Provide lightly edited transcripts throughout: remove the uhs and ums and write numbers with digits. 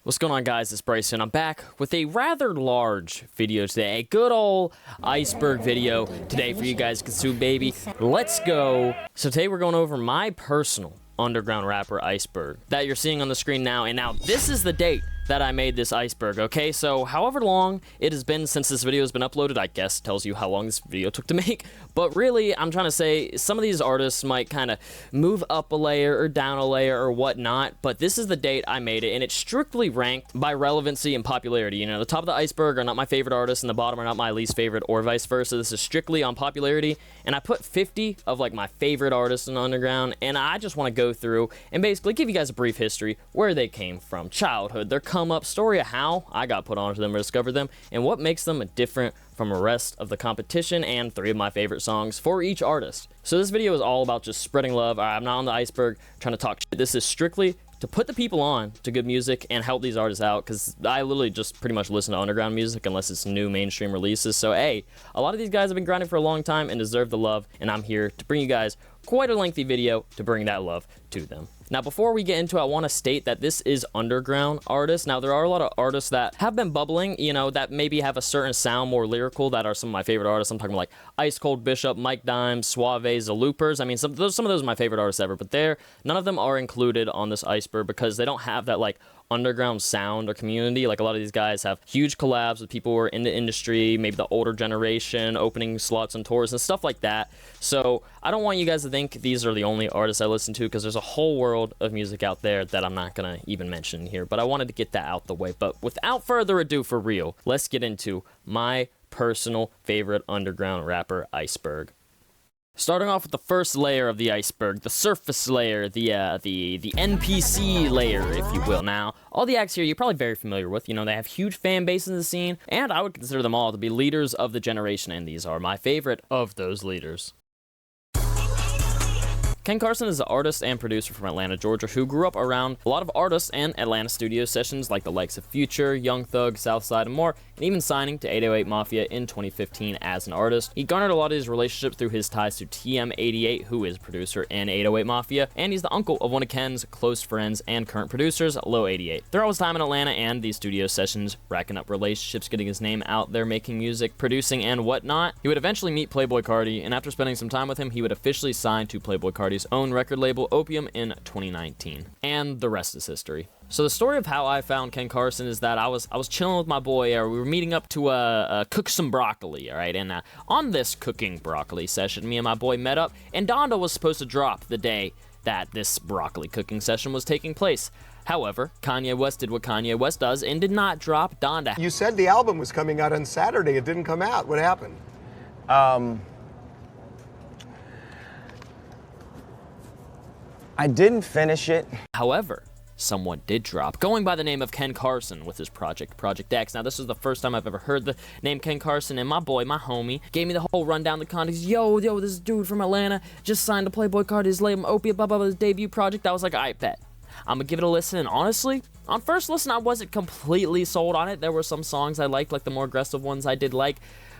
What's going on, guys? It's Bryson. I'm back with a rather large video today. A good old Iceberg video today for you guys to consume, baby. Let's go. So today we're going over my personal underground rapper, Iceberg, that you're seeing on the screen now. And now this is the date that I made this Iceberg, okay? So however long it has been since this video has been uploaded, I guess tells you how long this video took to make. But really, I'm trying to say some of these artists might kind of move up a layer or down a layer or whatnot, but this is the date I made it, and it's strictly ranked by relevancy and popularity. You know, the top of the Iceberg are not my favorite artists, and the bottom are not my least favorite, or vice versa. This is strictly on popularity, and I put 50 of like my favorite artists in the underground, and I just want to go through and basically give you guys a brief history, where they came from, childhood, their come up story of how I got put onto them or discovered them, and what makes them different from the rest of the competition, and 3 of my favorite songs for each artist. So this video is all about just spreading love. I'm not on the Iceberg trying to talk shit. This is strictly to put the people on to good music and help these artists out, because I literally just pretty much listen to underground music unless it's new mainstream releases. So hey, a lot of these guys have been grinding for a long time and deserve the love, and I'm here to bring you guys quite a lengthy video to bring that love to them. Now, before we get into it, I want to state that this is underground artists. Now, there are a lot of artists that have been bubbling, you know, that maybe have a certain sound, more lyrical, that are some of my favorite artists. I'm talking about like Ice Cold Bishop, Mike Dimes, Suave, The Loopers. I mean, some of those are my favorite artists ever, but none of them are included on this Iceberg because they don't have that like underground sound or community. Like a lot of these guys have huge collabs with people who are in the industry, maybe the older generation, opening slots on tours and stuff like that. So I don't want you guys to think these are the only artists I listen to, because there's a whole world of music out there that I'm not gonna even mention here, but I wanted to get that out the way. But without further ado, for real, let's get into my personal favorite underground rapper, Iceberg. Starting off with the first layer of the iceberg, the surface layer, the NPC layer, if you will. Now, all the acts here you're probably very familiar with. You know, they have huge fan bases in the scene, and I would consider them all to be leaders of the generation, and these are my favorite of those leaders. Ken Carson is an artist and producer from Atlanta, Georgia, who grew up around a lot of artists and Atlanta studio sessions like the likes of Future, Young Thug, Southside, and more, and even signing to 808 Mafia in 2015 as an artist. He garnered a lot of his relationships through his ties to TM88, who is a producer in 808 Mafia, and he's the uncle of one of Ken's close friends and current producers, Low88. Throughout his time in Atlanta and these studio sessions, racking up relationships, getting his name out there, making music, producing, and whatnot, he would eventually meet Playboi Carti, and after spending some time with him, he would officially sign to Playboi Carti's own record label, Opium, in 2019. And the rest is history. So the story of how I found Ken Carson is that I was chilling with my boy, we were meeting up to cook some broccoli, all right? And on this cooking broccoli session, me and my boy met up, and Donda was supposed to drop the day that this broccoli cooking session was taking place. However, Kanye West did what Kanye West does and did not drop Donda. You said the album was coming out on Saturday. It didn't come out. What happened? I didn't finish it. However, someone did drop, going by the name of Ken Carson with his project, Project X. Now, this is the first time I've ever heard the name Ken Carson, and my boy, my homie, gave me the whole rundown, the context. Yo, this dude from Atlanta just signed to Playboi Carti's label, Opium, blah, blah, blah, his debut project. I was like, I bet. I'm gonna give it a listen, and honestly, on first listen, I wasn't completely sold on it. There were some songs I liked, like the more aggressive ones I did like,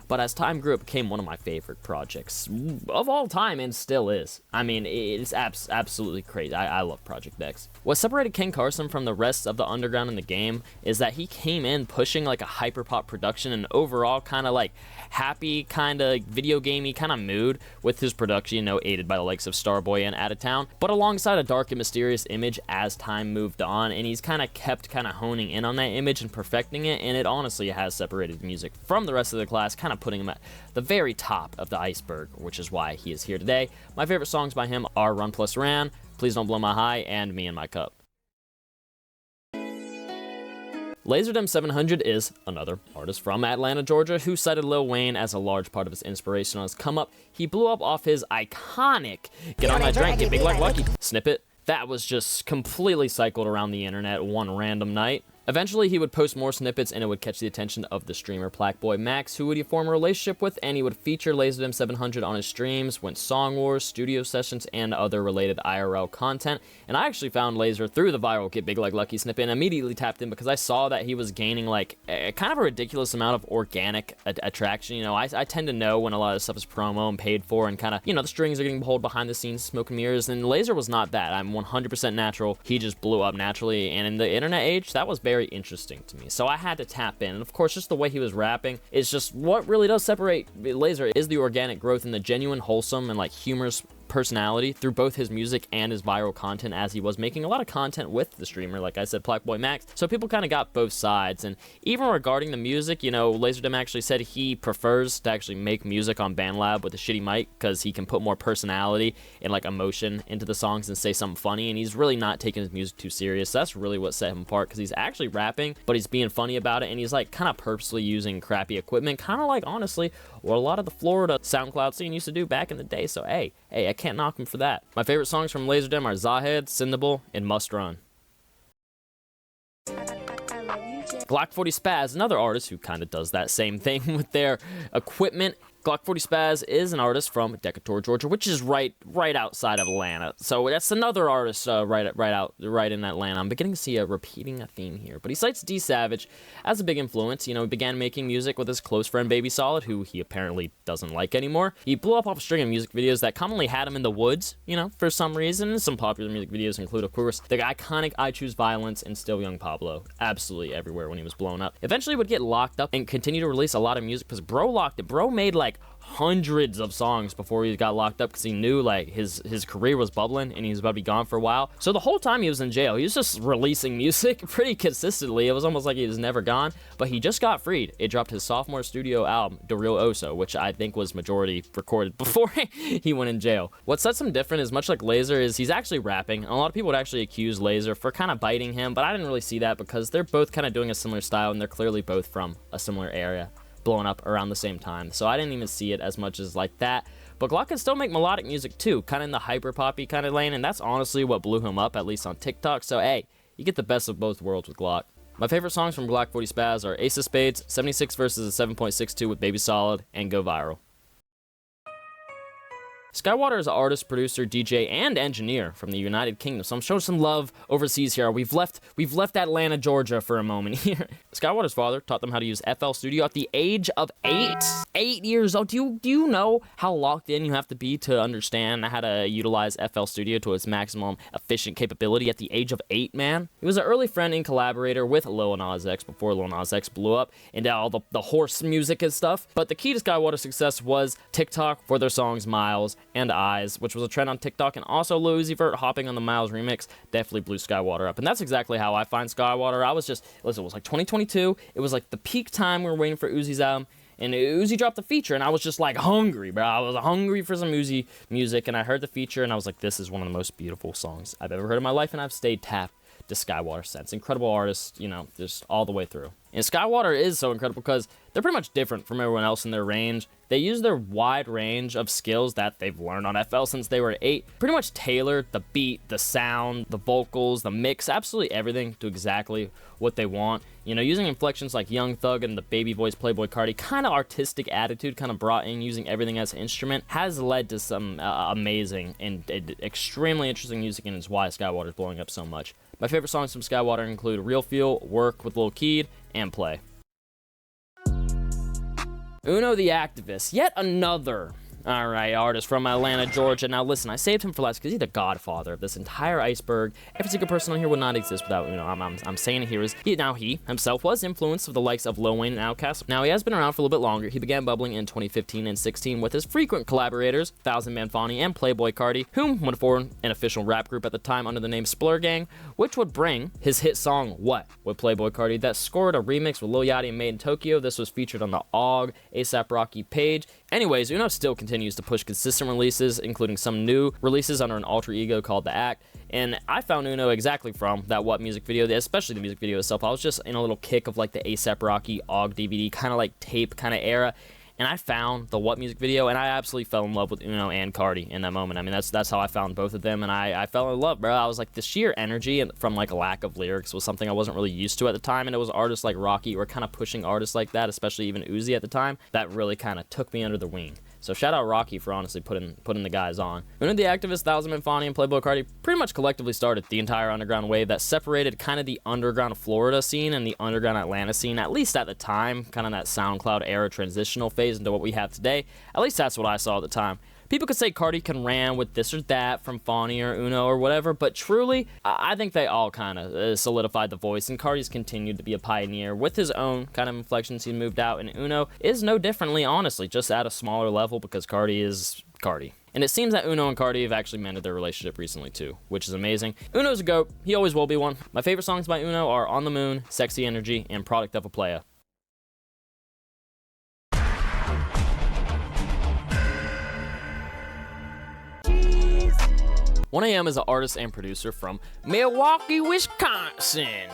but as time grew, it became one of my favorite projects of all time, and still is. I mean, it's absolutely crazy. I love Project X. What separated Ken Carson from the rest of the underground in the game is that he came in pushing like a hyperpop production and overall kind of like happy, kind of video gamey kind of mood with his production, you know, aided by the likes of Starboy and Out of Town, but alongside a dark and mysterious image as time moved on, and he's kind of kept honing in on that image and perfecting it, and it honestly has separated music from the rest of the class, kind of putting him at the very top of the iceberg, which is why he is here today. My favorite songs by him are Run Plus Ran, Please Don't Blow My High, and Me and My Cup. Lazer Dim 700 is another artist from Atlanta, Georgia, who cited Lil Wayne as a large part of his inspiration on his come up. He blew up off his iconic Get On My Drink, Get Big Like Lucky snippet. That was just completely cycled around the internet one random night. Eventually, he would post more snippets, and it would catch the attention of the streamer Plaqueboy Max, who would he form a relationship with, and he would feature Lazer Dim 700 on his streams, went Song Wars, studio sessions, and other related IRL content. And I actually found Lazer through the viral Get Big Like Lucky snippet and immediately tapped in because I saw that he was gaining like kind of a ridiculous amount of organic attraction. You know, I tend to know when a lot of stuff is promo and paid for, and kind of, you know, the strings are getting pulled behind the scenes, smoke and mirrors, and Lazer was not that. I'm 100% natural. He just blew up naturally, and in the internet age, that was very very interesting to me. So I had to tap in. And of course, just the way he was rapping is just what really does separate Lazer is the organic growth and the genuine, wholesome, and like humorous personality through both his music and his viral content, as he was making a lot of content with the streamer, like I said, Blackboy Max. So people kind of got both sides. And even regarding the music, you know, Lazer Dim actually said he prefers to actually make music on BandLab with a shitty mic because he can put more personality and like emotion into the songs and say something funny, and he's really not taking his music too serious. That's really what set him apart, because he's actually rapping, but he's being funny about it, and he's like kind of purposely using crappy equipment, kind of like honestly what a lot of the Florida SoundCloud scene used to do back in the day. So hey, I can't knock him for that. My favorite songs from Lazer Dim are Zahed, Syndable, and Must Run. Glock 40 Spaz, another artist who kind of does that same thing with their equipment. Glock 40 Spaz is an artist from Decatur, Georgia, which is right outside of Atlanta. So that's another artist right in Atlanta. I'm beginning to see a repeating theme here. But he cites D Savage as a big influence. You know, he began making music with his close friend Baby Solid, who he apparently doesn't like anymore. He blew up off a string of music videos that commonly had him in the woods, you know, for some reason. Some popular music videos include, of course, the iconic I Choose Violence and Still Young Pablo. Absolutely everywhere when he was blown up. Eventually would get locked up and continue to release a lot of music because bro locked it. Bro made like hundreds of songs before he got locked up because he knew like his career was bubbling and he was about to be gone for a while. So the whole time he was in jail, he was just releasing music pretty consistently. It was almost like he was never gone, but he just got freed. It dropped his sophomore studio album, Deliro Oso, which I think was majority recorded before he went in jail. What sets him different is much like Lazer is he's actually rapping. A lot of people would actually accuse Lazer for kind of biting him, but I didn't really see that because they're both kind of doing a similar style and they're clearly both from a similar area, blowing up around the same time. So I didn't even see it as much as like that. But Glock can still make melodic music too, kind of in the hyper poppy kind of lane, and that's honestly what blew him up, at least on TikTok. So hey, you get the best of both worlds with Glock. My favorite songs from Glock 40 Spaz are Ace of Spades, 76 versus a 7.62 with Baby Solid, and Go Viral. Skaiwater is an artist, producer, DJ, and engineer from the United Kingdom, so I'm showing some love overseas here. We've left Atlanta, Georgia for a moment here. Skaiwater's father taught them how to use FL Studio at the age of 8. 8 years old. Do you know how locked in you have to be to understand how to utilize FL Studio to its maximum efficient capability at the age of 8, man? He was an early friend and collaborator with Lil Nas X before Lil Nas X blew up into all the horse music and stuff. But the key to Skaiwater's success was TikTok for their songs Miles and Eyes, which was a trend on TikTok, and also Lil Uzi Vert hopping on the Miles remix definitely blew Skaiwater up. And that's exactly how I find Skaiwater. I was just, listen, it was like 2022, it was like the peak time we were waiting for Uzi's album, and Uzi dropped the feature, and I was just like hungry, bro. I was hungry for some Uzi music, and I heard the feature, and I was like, this is one of the most beautiful songs I've ever heard in my life, and I've stayed tapped to Skaiwater since. Incredible artist, you know, just all the way through. And Skaiwater is so incredible because they're pretty much different from everyone else in their range. They use their wide range of skills that they've learned on FL since they were 8, pretty much tailored the beat, the sound, the vocals, the mix, absolutely everything to exactly what they want. You know, using inflections like Young Thug and the baby voice Playboy Cardi, kind of artistic attitude, kind of brought in using everything as an instrument, has led to some amazing and extremely interesting music, and it's why Skaiwater's blowing up so much. My favorite songs from Skaiwater include Real Feel, Work with Lil Keed, and Play. UnoTheActivist, yet another artist from Atlanta, Georgia. Now listen, I saved him for last because he's the godfather of this entire Iceberg. Every single person on here would not exist without Uno. I'm saying it here is he himself was influenced with the likes of Lil Wayne and Outkast. Now he has been around for a little bit longer. He began bubbling in 2015 and 16 with his frequent collaborators, Thousand Man Fani and Playboy Cardi, whom would form an official rap group at the time under the name Splur Gang, which would bring his hit song What with Playboy Cardi that scored a remix with Lil Yachty and Made in Tokyo. This was featured on the AUG ASAP Rocky page. Anyways, Uno still continues to push consistent releases, including some new releases under an alter ego called The Act. And I found Uno exactly from that What music video, especially the music video itself. I was just in a little kick of like the ASAP Rocky AUG DVD kind of like tape kind of era. And I found the What music video, and I absolutely fell in love with Uno and Cardi in that moment. I mean, that's how I found both of them, and I fell in love, bro. I was like, the sheer energy and from like a lack of lyrics was something I wasn't really used to at the time, and it was artists like Rocky were kind of pushing artists like that, especially even Uzi at the time, that really kind of took me under the wing. So shout out Rocky for honestly putting the guys on. UnoTheActivist, Thousand Man Fani, and Playboy Cardi pretty much collectively started the entire underground wave that separated kind of the underground Florida scene and the underground Atlanta scene, at least at the time, kind of that SoundCloud era transitional phase into what we have today. At least that's what I saw at the time. People could say Cardi can ram with this or that from Fawny or Uno or whatever, but truly, I think they all kind of solidified the voice, and Cardi's continued to be a pioneer with his own kind of inflections. He moved out, and Uno is no differently, honestly, just at a smaller level because Cardi is Cardi. And it seems that Uno and Cardi have actually mended their relationship recently too, which is amazing. Uno's a GOAT. He always will be one. My favorite songs by Uno are On the Moon, Sexy Energy, and Product of a Playa. YhapoJJ is an artist and producer from Milwaukee, Wisconsin.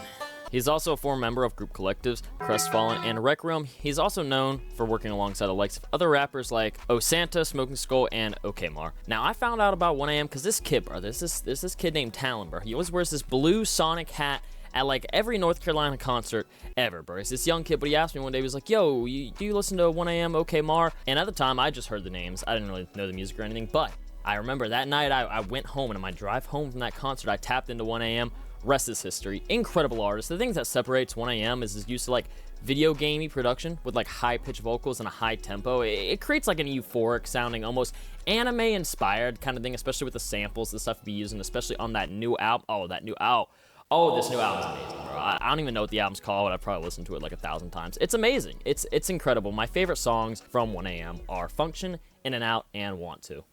He's also a former member of group collectives Crestfallen and Rec Room. He's also known for working alongside the likes of other rappers like O Santa, Smoking Skull, and OKMar. Now, I found out about YhapoJJ because this kid, bro, there's this kid named Talon, bro. He always wears this blue Sonic hat at like every North Carolina concert ever, bro. It's this young kid, but he asked me one day, he was like, yo, do you listen to YhapoJJ, OKMar? And at the time, I just heard the names. I didn't really know the music or anything, but I remember that night I went home, and on my drive home from that concert, I tapped into YhapoJJ. Rest is history. Incredible artist. The things that separates YhapoJJ is his use of like video gamey production with like high pitched vocals and a high tempo. It creates like an euphoric sounding, almost anime inspired kind of thing, especially with the samples, the stuff to be using, especially on that new album. This new album's amazing, bro. I don't even know what the album's called. I've probably listened to it like 1,000 times. It's amazing. It's incredible. My favorite songs from YhapoJJ are Function, In and Out, and Want To.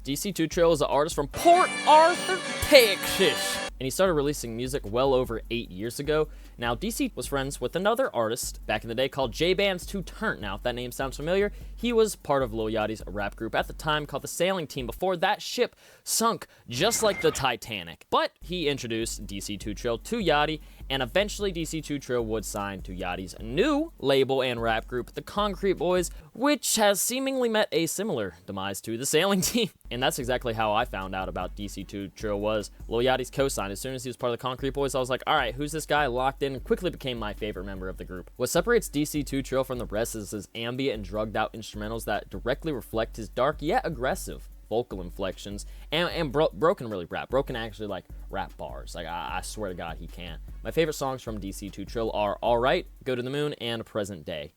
DC2 Trill is an artist from Port Arthur, Texas, and he started releasing music well over 8 years ago. Now, DC was friends with another artist back in the day called J-Band's 2 Turnt. Now, if that name sounds familiar, he was part of Lil Yachty's rap group at the time called the Sailing Team before that ship sunk just like the Titanic. But he introduced DC2 Trill to Yachty, and eventually DC2 Trill would sign to Yachty's new label and rap group, the Concrete Boys, which has seemingly met a similar demise to the Sailing Team. And that's exactly how I found out about DC2 Trill was Lil Yachty's co-sign. As soon as he was part of the Concrete Boys, I was like, all right, who's this guy? Locked in, and quickly became my favorite member of the group. What separates DC2 Trill from the rest is his ambient and drugged out instrumentals that directly reflect his dark yet aggressive vocal inflections and Broken really rap. Broken actually like rap bars. Like I swear to God he can. My favorite songs from DC2 Trill are Alright, Go to the Moon, and Present Day.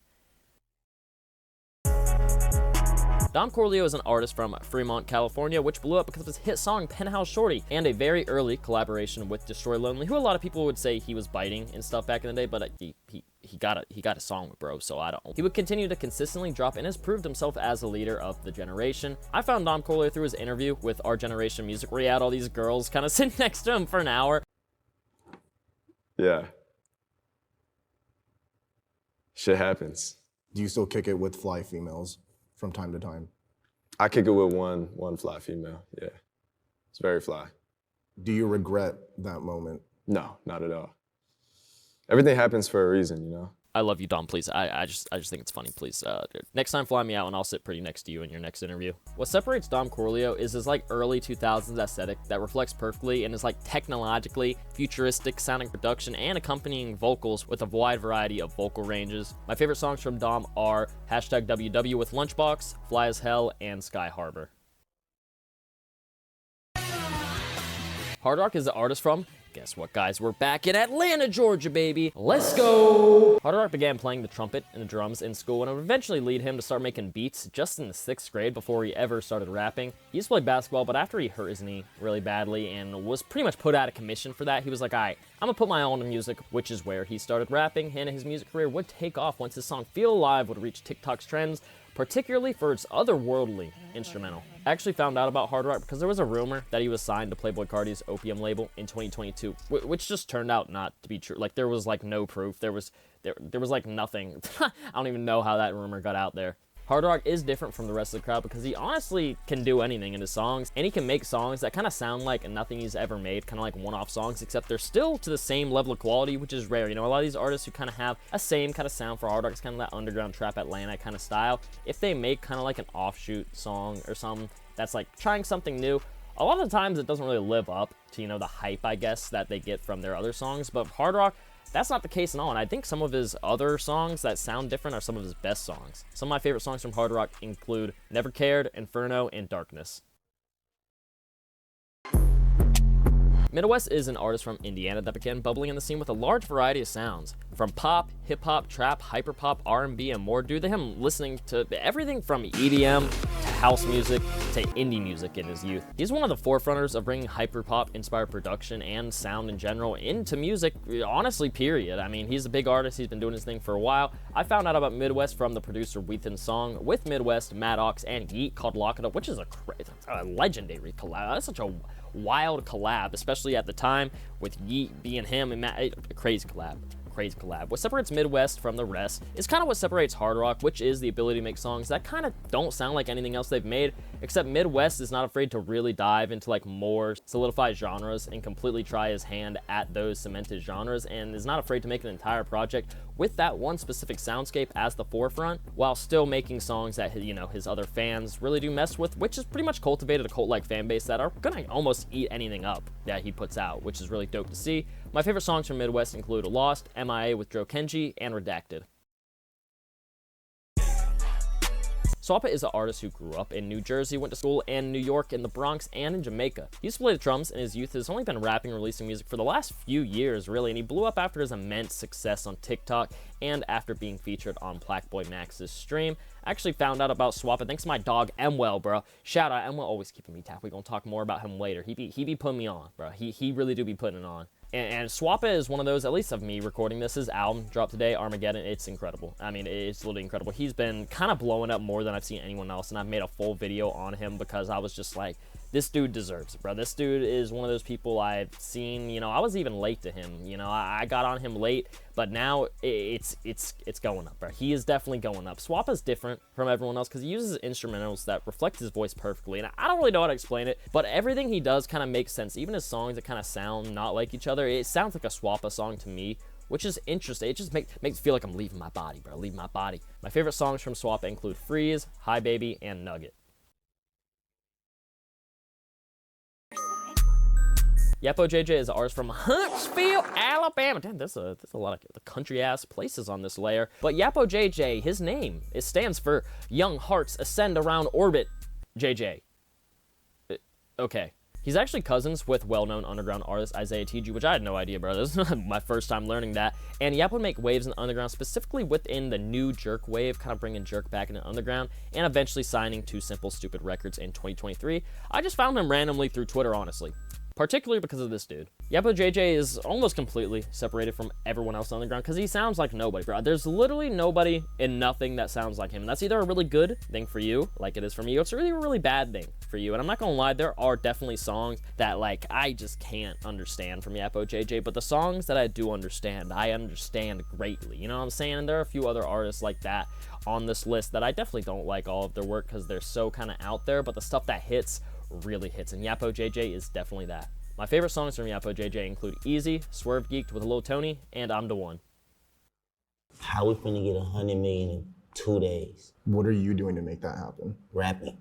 Dom Corleo is an artist from Fremont, California, which blew up because of his hit song Penthouse Shorty and a very early collaboration with Destroy Lonely, who a lot of people would say he was biting and stuff back in the day, but he got a song with bro, so I don't. He would continue to consistently drop and has proved himself as a leader of the generation. I found Dom Corleo through his interview with Our Generation Music, where he had all these girls kind of sitting next to him for an hour. Yeah. Shit happens. Do you still kick it with fly females from time to time? I kick it with one fly female, yeah. It's very fly. Do you regret that moment? No, not at all. Everything happens for a reason, you know? I love you, Dom, please. I just think it's funny, please. Next time, fly me out and I'll sit pretty next to you in your next interview. What separates Dom Corleo is his like early 2000s aesthetic that reflects perfectly in his like technologically futuristic sounding production and accompanying vocals with a wide variety of vocal ranges. My favorite songs from Dom are #WW with Lunchbox, Fly as Hell, and Sky Harbor. Hardrock is the artist from, guess what, guys? We're back in Atlanta, Georgia, baby. Let's go! Hardrock began playing the trumpet and the drums in school, and it would eventually lead him to start making beats just in the 6th grade before he ever started rapping. He used to play basketball, but after he hurt his knee really badly and was pretty much put out of commission for that, he was like, all right, I'm gonna put my own music, which is where he started rapping, and his music career would take off once his song Feel Alive would reach TikTok's trends, particularly for its otherworldly instrumental. I actually found out about Hardrock because there was a rumor that he was signed to Playboi Carti's Opium label in 2022, which just turned out not to be true. Like, there was like no proof. There was like nothing. I don't even know how that rumor got out there. Hardrock is different from the rest of the crowd because he honestly can do anything in his songs, and he can make songs that kind of sound like nothing he's ever made, kind of like one-off songs, except they're still to the same level of quality, which is rare. You know, a lot of these artists who kind of have a same kind of sound for Hardrock, it's kind of that underground trap Atlanta kind of style. If they make kind of like an offshoot song or something that's like trying something new, a lot of the times it doesn't really live up to, you know, the hype, I guess, that they get from their other songs. But Hardrock, that's not the case at all, and I think some of his other songs that sound different are some of his best songs. Some of my favorite songs from Hardrock include Never Cared, Inferno, and Darkness. Midwxst is an artist from Indiana that began bubbling in the scene with a large variety of sounds. From pop, hip-hop, trap, hyperpop, R&B, and more, due to him listening to everything from EDM to house music to indie music in his youth. He's one of the forefronters of bringing hyperpop-inspired production and sound in general into music, honestly, period. I mean, he's a big artist. He's been doing his thing for a while. I found out about Midwxst from the producer Wethan's song with Midwxst, Maddox, and Yeet called Lock It Up, which is a legendary collab. That's such a wild collab, especially at the time with Yeet being him and Matt. A crazy collab. What separates Midwxst from the rest is kind of what separates Hardrock, which is the ability to make songs that kind of don't sound like anything else they've made, except Midwxst is not afraid to really dive into like more solidified genres and completely try his hand at those cemented genres, and is not afraid to make an entire project with that one specific soundscape as the forefront, while still making songs that, you know, his other fans really do mess with, which has pretty much cultivated a cult-like fan base that are gonna almost eat anything up that he puts out, which is really dope to see. My favorite songs from Midwxst include Lost, MIA with Dro Kenji, and Redacted. Swapa is an artist who grew up in New Jersey, went to school in New York, in the Bronx, and in Jamaica. He used to play the drums in his youth, has only been rapping and releasing music for the last few years, really, and he blew up after his immense success on TikTok and after being featured on Blackboy Max's stream. I actually found out about Swapa thanks to my dog, Emwell, bro. Shout out, Emwell always keeping me tapped. We're gonna talk more about him later. He be putting me on, bro. He really do be putting it on. And Swapa is one of those, at least of me recording this, his album dropped today, Armageddon. It's incredible. I mean, it's literally incredible. He's been kind of blowing up more than I've seen anyone else, and I've made a full video on him because I was just like, this dude deserves it, bro. This dude is one of those people I've seen, you know, I was even late to him. You know, I got on him late, but now it's going up, bro. He is definitely going up. Swapa's different from everyone else because he uses instrumentals that reflect his voice perfectly, and I don't really know how to explain it, but everything he does kind of makes sense. Even his songs that kind of sound not like each other, it sounds like a Swapa song to me, which is interesting. It just makes me feel like I'm leaving my body, bro. Leaving my body. My favorite songs from Swapa include Freeze, Hi Baby, and Nugget. YhapoJJ is an artist from Huntsville, Alabama. Damn, there's a lot of country-ass places on this layer. But YhapoJJ, his name, it stands for Young Hearts Ascend Around Orbit, JJ. Okay. He's actually cousins with well-known underground artist Isaiah TG, which I had no idea, bro. This is my first time learning that. And Yap would make waves in the underground, specifically within the new Jerk wave, kind of bringing Jerk back into underground, and eventually signing to Simple Stupid Records in 2023. I just found him randomly through Twitter, honestly. Particularly because of this dude. YhapoJJ is almost completely separated from everyone else on the ground because he sounds like nobody, bro. There's literally nobody and nothing that sounds like him. And that's either a really good thing for you, like it is for me, or it's really a really bad thing for you. And I'm not gonna lie, there are definitely songs that, like, I just can't understand from YhapoJJ, but the songs that I do understand, I understand greatly. You know what I'm saying? And there are a few other artists like that on this list that I definitely don't like all of their work because they're so kind of out there, but the stuff that hits really hits, and YhapoJJ is definitely that. My favorite songs from YhapoJJ include Easy, Swerve Geeked with Lil Tony, and I'm the One. How we finna get 100 million in 2 days? What are you doing to make that happen? Rapping.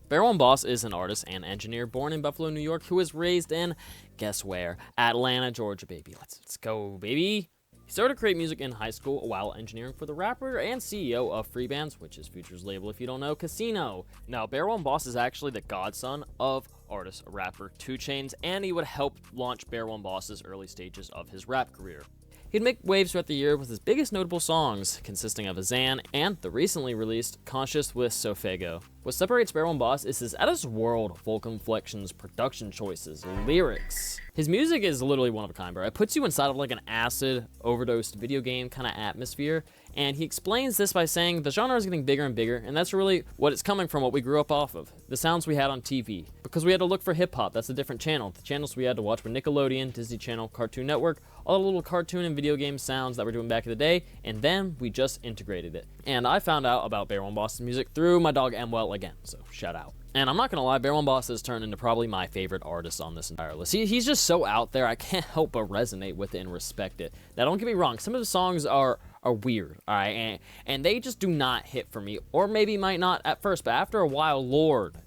Barrel and Boss is an artist and engineer born in Buffalo, New York, who was raised in, guess where? Atlanta, Georgia, baby. Let's go, baby. He started to create music in high school while engineering for the rapper and CEO of Free Bands, which is Future's label if you don't know, Casino. Now, Barrel and Boss is actually the godson of artist rapper 2 Chainz, and he would help launch Barrel and Boss's early stages of his rap career. He'd make waves throughout the year with his biggest notable songs, consisting of Azan and the recently released Conscious with Sofego. What separates Barrel and Boss is his out-of-this-world vocal inflections, production choices, lyrics. His music is literally one of a kind, bro. It puts you inside of like an acid, overdosed video game kind of atmosphere, and he explains this by saying the genre is getting bigger and bigger, and that's really what it's coming from, what we grew up off of. The sounds we had on TV. Because we had to look for hip-hop, that's a different channel. The channels we had to watch were Nickelodeon, Disney Channel, Cartoon Network, all the little cartoon and video game sounds that we're doing back in the day, and then we just integrated it. And I found out about Barrel and Boss's music through my dog Emwell again, so shout out. And I'm not gonna lie, Barrel and Boss has turned into probably my favorite artist on this entire list. He's just so out there, I can't help but resonate with it and respect it. Now don't get me wrong, some of the songs are weird, alright, and they just do not hit for me, or maybe might not at first, but after a while, Lord,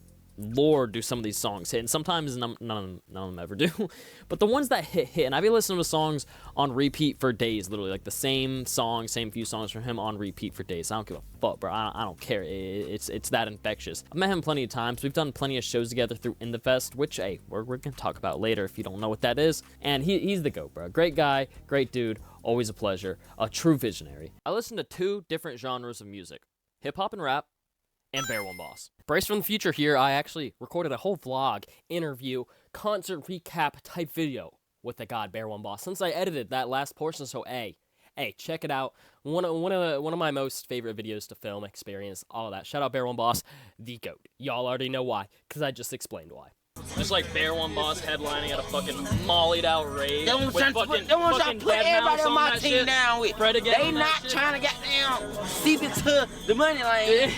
lord do some of these songs hit, and sometimes none of them ever do. But the ones that hit, and I've been listening to songs on repeat for days, literally, like the same song, same few songs from him on repeat for days. I don't give a fuck, bro. I don't care. It's that infectious. I've met him plenty of times. We've done plenty of shows together through InTheFest, which, hey, we're gonna talk about later if you don't know what that is. And he's the GOAT, bro. Great guy, great dude, always a pleasure, a true visionary. I listen to 2 different genres of music, hip-hop and rap, and Bear One Boss. Brace from the future here. I actually recorded a whole vlog, interview, concert recap type video with the god Bear One Boss since I edited that last portion. So hey, check it out. One of my most favorite videos to film, experience, all of that. Shout out Bear One Boss, the GOAT. Y'all already know why, because I just explained why. Just like Bear One Boss headlining at a fucking mollied out rave. They want to put everybody on my team down with. They not trying to get down, steep into the money lane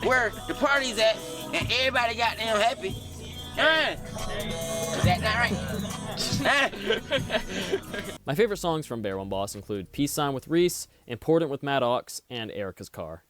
where the party's at, and everybody got damn happy. Is that not right? My favorite songs from Bear One Boss include Peace Sign with Reese, Important with Maddox, and Erica's Car.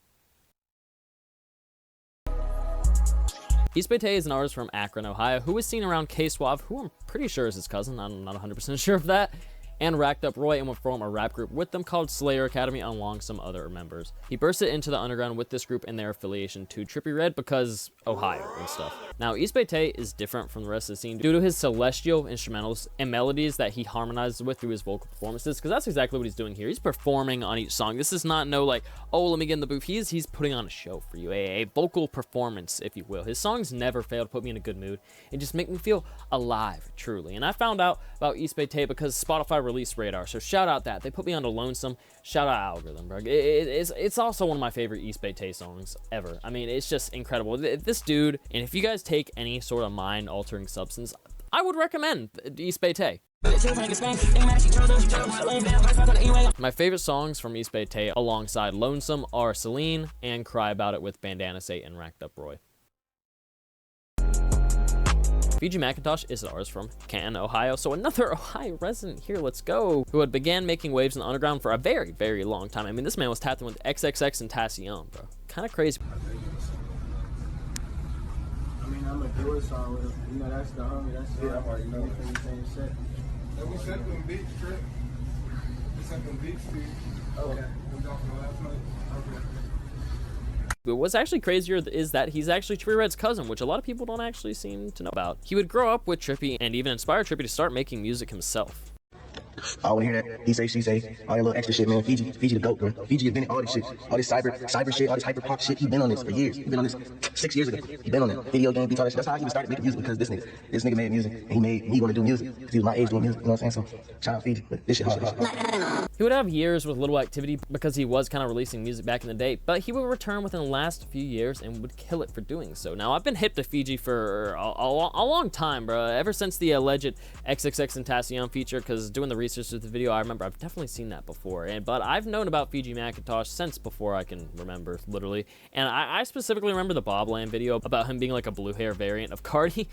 EastBayTae is an artist from Akron, Ohio, who was seen around K-Suave, who I'm pretty sure is his cousin, I'm not 100% sure of that, and Racked Up Roy, and would form a rap group with them called Slayer Academy along some other members. He bursted into the underground with this group and their affiliation to Trippie Redd because Ohio and stuff. Now, EastBayTae is different from the rest of the scene due to his celestial instrumentals and melodies that he harmonizes with through his vocal performances, because that's exactly what he's doing here. He's performing on each song. This is not no like, oh, let me get in the booth. He's putting on a show for you, a vocal performance, if you will. His songs never fail to put me in a good mood and just make me feel alive, truly. And I found out about EastBayTae because Spotify released Radar, so shout out that. They put me onto Lonesome. Shout out Algorithm, bro. It's also one of my favorite EastBayTae songs ever. I mean, it's just incredible. This dude, and if you guys take any sort of mind-altering substance, I would recommend EastBayTae. My favorite songs from EastBayTae alongside Lonesome are Celine and Cry About It with Bandana Sate and Racked Up Roy. Fijimacintosh is an artist from Canton, Ohio, so another Ohio resident here, let's go, who had began making waves in the underground for a very, very long time. I mean, this man was tapped in with XXX and Tacion, bro. Kind of crazy. I mean, I'm going to do a song with him. You know, that's the homie. That's the homie. You know, the same shit. And we sent them beats, Trip. We sent them beats to you. Okay. We got from last night. Okay. But what's actually crazier is that he's actually Trippie Redd's cousin, which a lot of people don't actually seem to know about. He would grow up with Trippie and even inspire Trippie to start making music himself. I want to hear that. He say, she say, all that little extra shit, man. Fiji the GOAT, bro. Fiji invented all this shit. All this cyber shit, all this hyper pop shit. He been on this for years. He been on this 6 years ago. He been on that. Video game beats, all that shit. That's how he started making music, because this nigga made music. And he made me want to do music, because he was my age doing music. You know what I'm saying? So, shout out Fiji. But this shit hard. He would have years with little activity because he was kind of releasing music back in the day, but he would return within the last few years and would kill it for doing so. Now, I've been hip to Fiji for a long time, bro. Ever since the alleged XXX and Tacion feature, because doing the research with the video, I remember I've definitely seen that before. But I've known about Fijimacintosh since before I can remember, literally. And I specifically remember the Bobland video about him being like a blue hair variant of Cardi.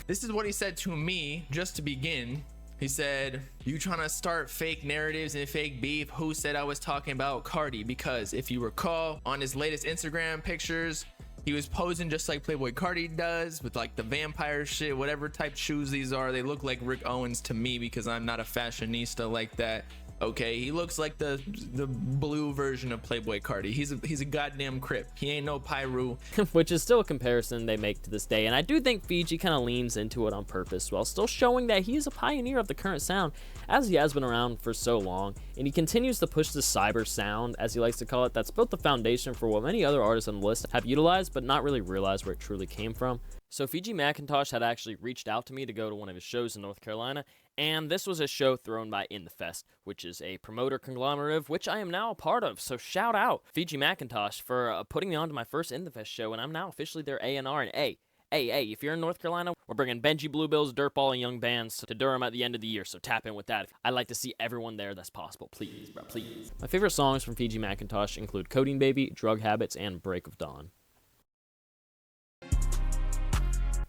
This is what he said to me just to begin. He said, you trying to start fake narratives and fake beef? Who said I was talking about Cardi? Because if you recall, on his latest Instagram pictures, he was posing just like Playboy Cardi does, with like the vampire shit, whatever type shoes these are. They look like Rick Owens to me, because I'm not a fashionista like that. Okay, he looks like the blue version of Playboy Cardi. He's a goddamn Crip. He ain't no Pyru. Which is still a comparison they make to this day, and I do think Fiji kind of leans into it on purpose while still showing that he's a pioneer of the current sound, as he has been around for so long, and he continues to push the cyber sound, as he likes to call it, that's built the foundation for what many other artists on the list have utilized but not really realized where it truly came from. So Fijimacintosh had actually reached out to me to go to one of his shows in North Carolina, and this was a show thrown by InTheFest, which is a promoter conglomerate, which I am now a part of. So shout out Fijimacintosh for putting me on to my first InTheFest show, and I'm now officially their A&R. And hey, if you're in North Carolina, we're bringing Benji Bluebills, Dirtball, and Young Bands to Durham at the end of the year, so tap in with that. I'd like to see everyone there that's possible. Please, bro, please. My favorite songs from Fijimacintosh include Codeine Baby, Drug Habits, and Break of Dawn.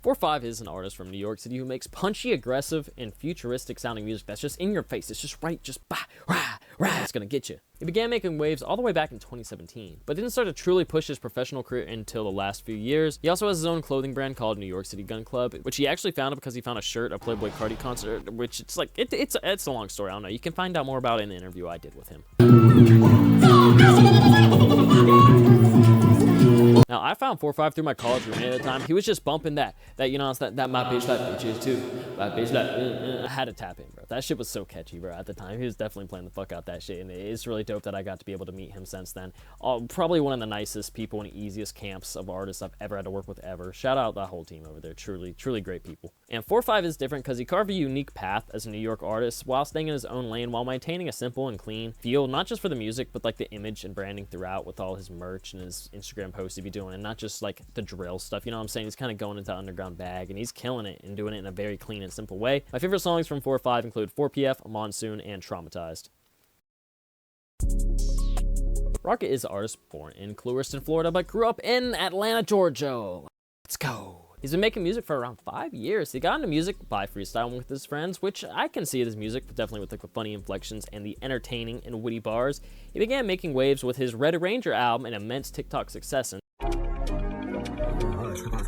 FourFive is an artist from New York City who makes punchy, aggressive, and futuristic sounding music that's just in your face. It's just right, just bah, rah, It's gonna get you. He began making waves all the way back in 2017, but didn't start to truly push his professional career until the last few years. He also has his own clothing brand called New York City Gun Club, which he actually founded because he found a shirt at Playboi Carti concert, which it's like, it's a long story, I don't know. You can find out more about it in the interview I did with him. Now, I found FourFive through my college roommate at the time. He was just bumping that you know, it's that my bitch like bitches too. My bitch like, I had to tap in, bro. That shit was so catchy, bro, at the time. He was definitely playing the fuck out that shit, and it's really dope that I got to be able to meet him since then. Probably one of the nicest people and easiest camps of artists I've ever had to work with ever. Shout out that whole team over there. Truly, truly great people. And FourFive is different because he carved a unique path as a New York artist while staying in his own lane while maintaining a simple and clean feel, not just for the music, but like the image and branding throughout with all his merch and his Instagram posts he'd be doing, and not just like the drill stuff, you know what I'm saying? He's kind of going into underground bag, and he's killing it and doing it in a very clean and simple way. My favorite songs from FourFive include 4PF, Monsoon, and Traumatized. RRoxket is an artist born in Clewiston, Florida, but grew up in Atlanta, Georgia. Let's go. He's been making music for around 5 years. He got into music by freestyling with his friends, which I can see it as music, but definitely with like the funny inflections and the entertaining and witty bars. He began making waves with his Redda Ranger album, an immense TikTok success.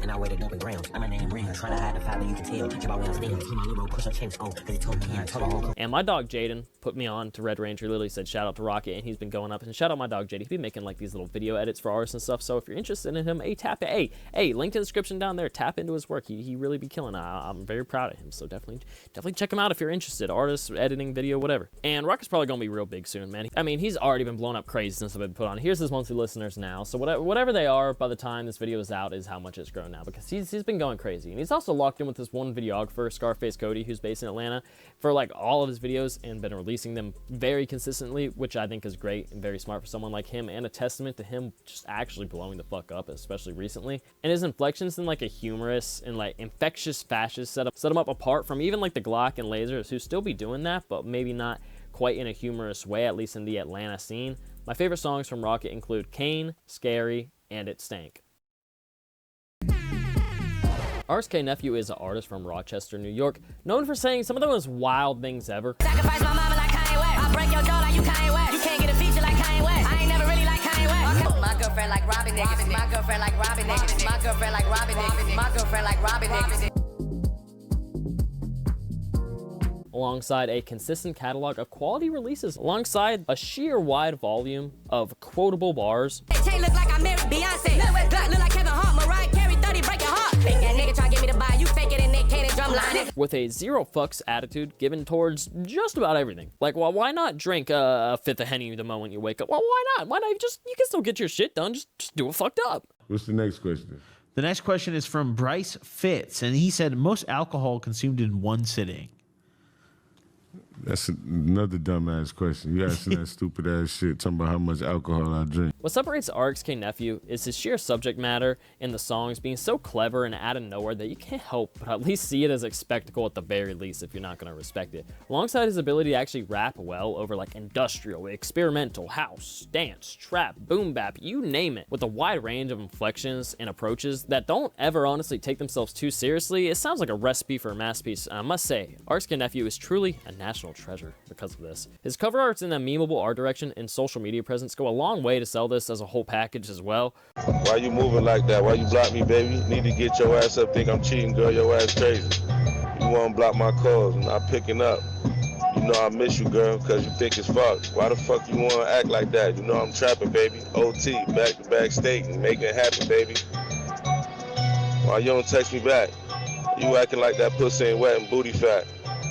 And I waited up in grams. I'm a name ring, trying to hide the fact that you can tell. Jab out things. My little push up chains on, cause he told me he told him. And my dog Jaden put me on to Redda Ranger. Literally said shout out to RRoxket, and he's been going up. And shout out my dog Jaden. He's been making like these little video edits for artists and stuff. So if you're interested in him, tap it. Hey, link in the description down there. Tap into his work. He really be killing. I'm very proud of him. So definitely check him out if you're interested. Artists, editing, video, whatever. And RRoxket's probably gonna be real big soon, man. I mean, he's already been blown up crazy since I've been put on. Here's his monthly listeners now. So whatever they are by the time this video is out is how much it's grown now, because he's been going crazy. And he's also locked in with this one videographer, Scarface Cody, who's based in Atlanta, for like all of his videos and been releasing them very consistently, which I think is great and very smart for someone like him, and a testament to him just actually blowing the fuck up, especially recently. And his inflections in like a humorous and like infectious fascist set him up apart from even like the Glock and Lasers, who still be doing that, but maybe not quite in a humorous way, at least in the Atlanta scene. My favorite songs from RRoxket include Kane, Scary, and It Stank. RXKNephew is an artist from Rochester, New York, known for saying some of the most wild things ever. Sacrifice my mama like Kanye West. I'll break your jaw like you Kanye West. You can't get a feature like Kanye West. I ain't never really like Kanye West. My girlfriend like robbing niggas. My girlfriend like robbing niggas. My girlfriend like robbing niggas. My girlfriend like robbing niggas. Alongside a consistent catalog of quality releases, alongside a sheer wide volume of quotable bars. Chain look like I married Beyonce. Black look like Kevin Hart. Mariah Carey 30 break your heart. Fake that nigga try to get me to buy. You fake it and Nick Cannon drumline. With a zero fucks attitude given towards just about everything. Like, well, why not drink a fifth of Henny the moment you wake up? Well, why not? Why not? You can still get your shit done. Just do it fucked up. What's the next question? The next question is from Bryce Fitz, and he said most alcohol consumed in one sitting. That's another dumbass question. You asking that stupid ass shit, talking about how much alcohol I drink. What separates RXKNephew is his sheer subject matter in the songs being so clever and out of nowhere that you can't help but at least see it as a spectacle at the very least if you're not going to respect it. Alongside his ability to actually rap well over like industrial, experimental, house, dance, trap, boom bap, you name it, with a wide range of inflections and approaches that don't ever honestly take themselves too seriously, it sounds like a recipe for a masterpiece. And I must say, RXKNephew is truly a national treasure because of this. His cover arts and that memeable art direction and social media presence go a long way to sell this as a whole package as well. Why you moving like that? Why you block me, baby? Need to get your ass up, think I'm cheating, girl, your ass crazy. You wanna block my calls, I'm not picking up. You know I miss you, girl, cause you thick as fuck. Why the fuck you wanna act like that? You know I'm trapping, baby. OT, back-to-back stating, making it happen, baby. Why you don't text me back? You acting like that pussy ain't wet and booty fat.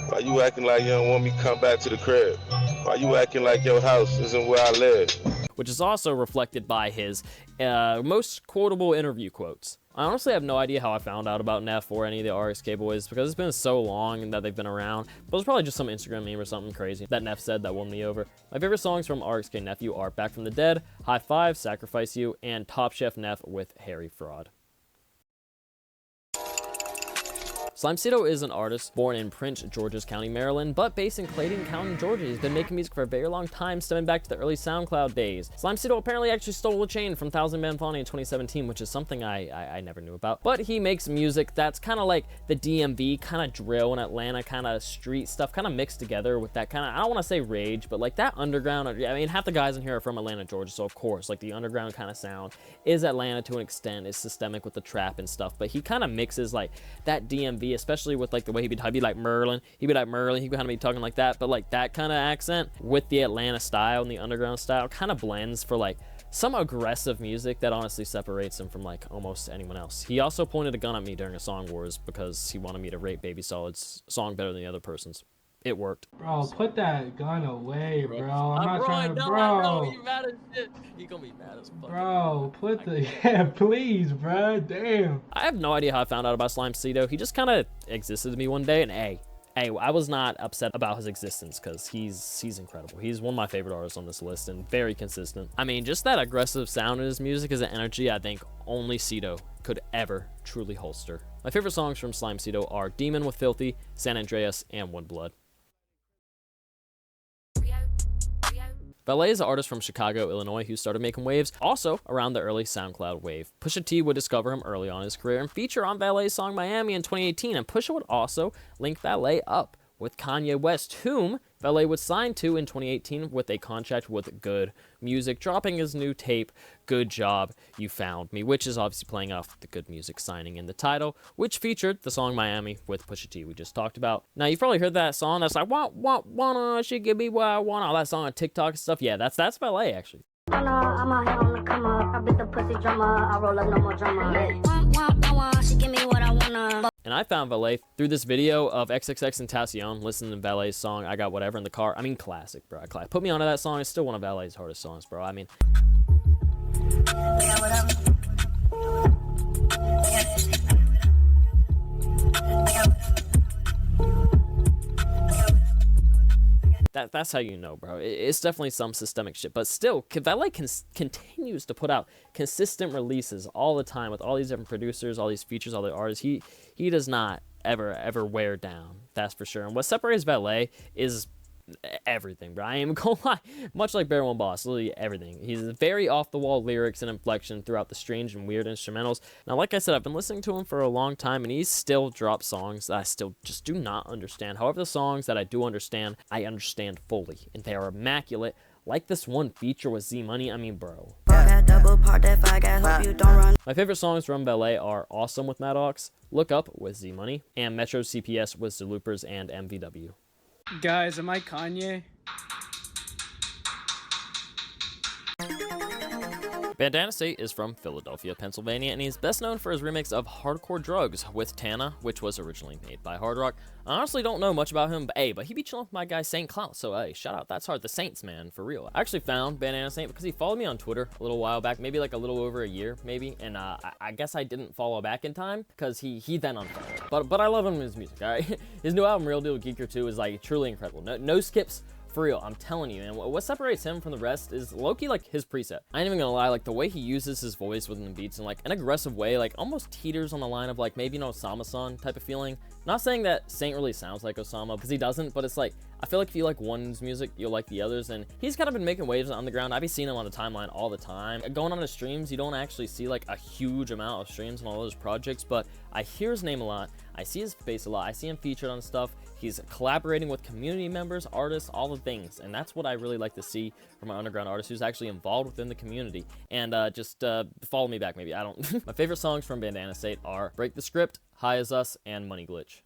Why you acting like you don't want me to come back to the crib? Why you acting like your house isn't where I live? Which is also reflected by his most quotable interview quotes. I honestly have no idea how I found out about Neff or any of the RXK boys because it's been so long that they've been around, but it was probably just some Instagram meme or something crazy that Neff said that won me over. My favorite songs from RXKNephew are Back from the Dead, High Five, Sacrifice You, and Top Chef Neff with Harry Fraud. Slimesito is an artist born in Prince George's County, Maryland, but based in Clayton County, Georgia. He's been making music for a very long time, stemming back to the early SoundCloud days. Slimesito apparently actually stole a chain from Thousand Man Fawny in 2017, which is something I never knew about. But he makes music that's kind of like the DMV, kind of drill and Atlanta, kind of street stuff, kind of mixed together with that kind of, I don't want to say rage, but like that underground. I mean, half the guys in here are from Atlanta, Georgia, so of course, like the underground kind of sound is Atlanta to an extent, is systemic with the trap and stuff, but he kind of mixes like that DMV, especially with like the way he'd be like Merlin, he'd kind of be talking like that, but like that kind of accent with the Atlanta style and the underground style kind of blends for like some aggressive music that honestly separates him from like almost anyone else. He also pointed a gun at me during a Song Wars because he wanted me to rate Baby Solid's song better than the other person's. It worked. Bro, put that gun away, bro. I'm not trying to, I bro. know, you mad as shit. You gonna be mad as fuck. Bro, put the, yeah, please, bro. Damn. I have no idea how I found out about Slimesito. He just kind of existed to me one day, and hey, I was not upset about his existence because he's incredible. He's one of my favorite artists on this list and very consistent. I mean, just that aggressive sound in his music is an energy I think only Cito could ever truly holster. My favorite songs from Slimesito are Demon with Filthy, San Andreas, and One Blood. Valee is an artist from Chicago, Illinois, who started making waves also around the early SoundCloud wave. Pusha T would discover him early on in his career and feature on Valee's song Miami in 2018, and Pusha would also link Valee up with Kanye West, whom Valee would sign to in 2018 with a contract with Good Music, dropping his new tape, Good Job, You Found Me, which is obviously playing off the Good Music signing in the title, which featured the song Miami with Pusha T we just talked about. Now, you've probably heard that song that's like, wanna, she give me what I want, all that song on TikTok and stuff. Yeah, that's Valee, actually. I'm out here on the come up. I beat the pussy drummer. I roll up no more drummer. She give me what I wanna. And I found Valee through this video of XXXTentacion listening to Valee's song I Got Whatever in the car. I mean, classic, bro. Put me onto that song. It's still one of Valee's hardest songs, bro. I mean, that's how you know, bro. It's definitely some systemic shit, but still, Valee continues to put out consistent releases all the time with all these different producers, all these features, all the artists. He does not ever wear down, that's for sure. And what separates Valee is everything, bro. I ain't gonna lie. Much like Bear One Boss, literally everything. He's very off-the-wall lyrics and inflection throughout the strange and weird instrumentals. Now, like I said, I've been listening to him for a long time, and he's still dropped songs that I still just do not understand. However, the songs that I do understand, I understand fully, and they are immaculate. Like this one feature with Z Money. I mean, bro. My favorite songs from Valee are Awesome with Maddox, Look Up with Z Money, and Metro CPS with Zaloopers and MVW. Guys, am I Kanye? Bandana State is from Philadelphia, Pennsylvania, and he's best known for his remix of Hardcore Drugs with Tana, which was originally made by Hardrock. I honestly don't know much about him, but he be chilling with my guy Saint Clout, so hey, shout out, that's hard, the Saints, man, for real. I actually found Bandana Saint because he followed me on Twitter a little while back, maybe like a little over a year, maybe, and I guess I didn't follow back in time because he then unfollowed. But I love him in his music, alright? His new album, Real Deal Geeker 2, is like truly incredible. No skips. For real, I'm telling you, and what separates him from the rest is low-key like his preset. I ain't even gonna lie, like the way he uses his voice within the beats in like an aggressive way, like almost teeters on the line of like maybe an Osama-san type of feeling. Not saying that Saint really sounds like Osama, because he doesn't, but it's like, I feel like if you like one's music, you'll like the others, and he's kind of been making waves on the ground. I've been seeing him on the timeline all the time. Going on his streams, you don't actually see like a huge amount of streams on all those projects, but I hear his name a lot, I see his face a lot, I see him featured on stuff, he's collaborating with community members, artists, all the things, and that's what I really like to see from an underground artist who's actually involved within the community. And just follow me back, maybe, I don't. My favorite songs from Bandana State are Break the Script, High As Us, and Money Glitch.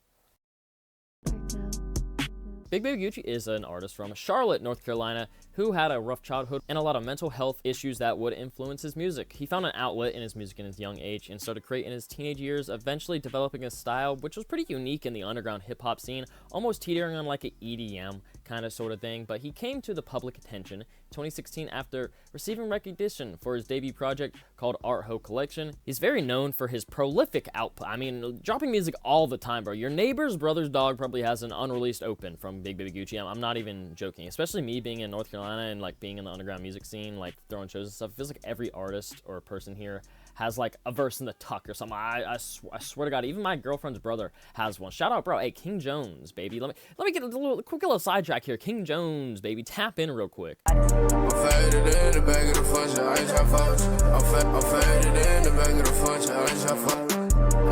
BigBabyGucci is an artist from Charlotte, North Carolina, who had a rough childhood and a lot of mental health issues that would influence his music. He found an outlet in his music in his young age and started creating in his teenage years, eventually developing a style which was pretty unique in the underground hip-hop scene, almost teetering on like an EDM kind of sort of thing, but he came to the public attention in 2016 after receiving recognition for his debut project called Art Ho Collection. He's very known for his prolific output. I mean, dropping music all the time, bro. Your neighbor's brother's dog probably has an unreleased open from BigBabyGucci. I'm not even joking, especially me being in North Carolina and like being in the underground music scene, like throwing shows and stuff. It feels like every artist or person here has like a verse in the tuck or something. I swear to God, even my girlfriend's brother has one. Shout out, bro. Hey, King Jones, baby. Let me get a quick little sidetrack here. King Jones, baby. Tap in real quick. I'm faded in the back of the function, I ain't tryna fuck. I'm faded in the back of the function, I ain't tryna fuck.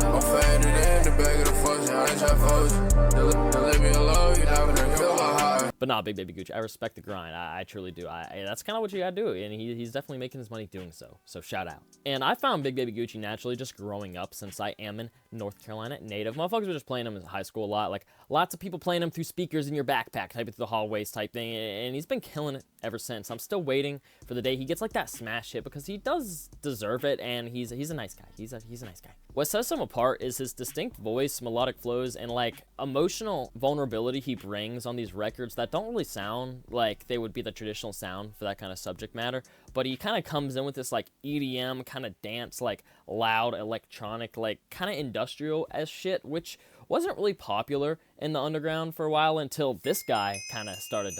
I'm faded in the back of the function, I ain't tryna fuck. Don't leave me alone, you never gonna kill my heart. But nah, BigBabyGucci, I respect the grind. I truly do. That's kind of what you gotta do, and he's definitely making his money doing so. So shout out. And I found BigBabyGucci naturally just growing up, since I am in North Carolina native. Motherfuckers were just playing him in high school a lot. Like lots of people playing him through speakers in your backpack, type it through the hallways type thing. And he's been killing it ever since. I'm still waiting for the day he gets like that smash hit, because he does deserve it, and he's a nice guy. He's a nice guy. What sets him apart is his distinct voice, melodic flows, and like emotional vulnerability he brings on these records that don't really sound like they would be the traditional sound for that kind of subject matter. But he kind of comes in with this like EDM kind of dance, like loud electronic, like kind of industrial as shit, which wasn't really popular in the underground for a while until this guy kind of started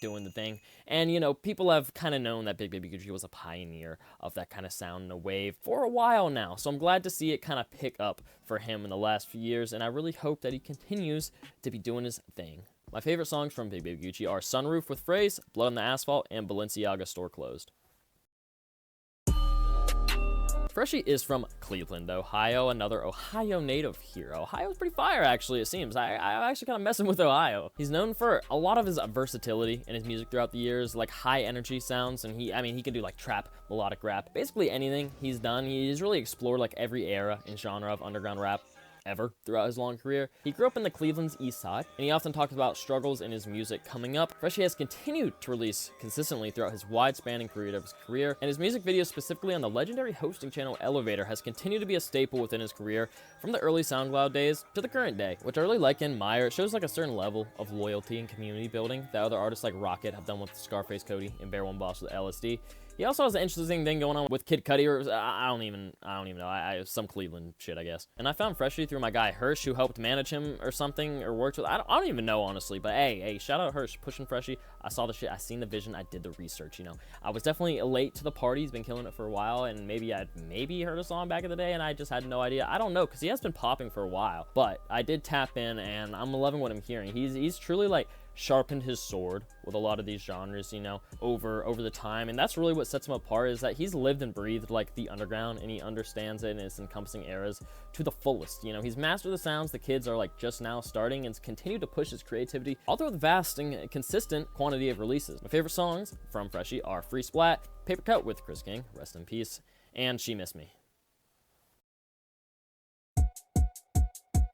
doing the thing. And, you know, people have kind of known that BigBabyGucci was a pioneer of that kind of sound in a wave for a while now. So I'm glad to see it kind of pick up for him in the last few years, and I really hope that he continues to be doing his thing. My favorite songs from BigBabyGucci are Sunroof with Phrase, Blood on the Asphalt, and Balenciaga Store Closed. Freshie is from Cleveland, Ohio, another Ohio native here. Ohio's pretty fire, actually, it seems. I'm actually kind of messing with Ohio. He's known for a lot of his versatility in his music throughout the years, like high energy sounds, and he can do like trap, melodic rap, basically anything he's done. He's really explored like every era and genre of underground rap ever throughout his long career. He grew up in the Cleveland's East Side, and he often talks about struggles in his music coming up. Freshie has continued to release consistently throughout his wide-spanning period of his career, and his music videos, specifically on the legendary hosting channel Elevator, has continued to be a staple within his career from the early SoundCloud days to the current day, which I really like and admire. It shows like a certain level of loyalty and community building that other artists like Rocket have done with Scarface Cody and Bear One Boss with LSD. He also has an interesting thing going on with Kid Cudi, or I don't even know. Some Cleveland shit, I guess. And I found Freshie through my guy Hirsch, who helped manage him or something, or worked with. I don't even know, honestly. But hey, shout out Hirsch, pushing Freshie. I saw the shit. I seen the vision. I did the research. You know, I was definitely late to the party. He's been killing it for a while, and maybe I'd heard a song back in the day, and I just had no idea. I don't know, because he has been popping for a while. But I did tap in, and I'm loving what I'm hearing. He's truly like sharpened his sword with a lot of these genres, you know, over the time, and that's really what sets him apart, is that he's lived and breathed like the underground, and he understands it in its encompassing eras to the fullest. You know, he's mastered the sounds the kids are like just now starting, and continued to push his creativity all through the vast and consistent quantity of releases. My favorite songs from Freshie are Free Splat, Paper Cut with Chris King, rest in peace, and She Missed Me.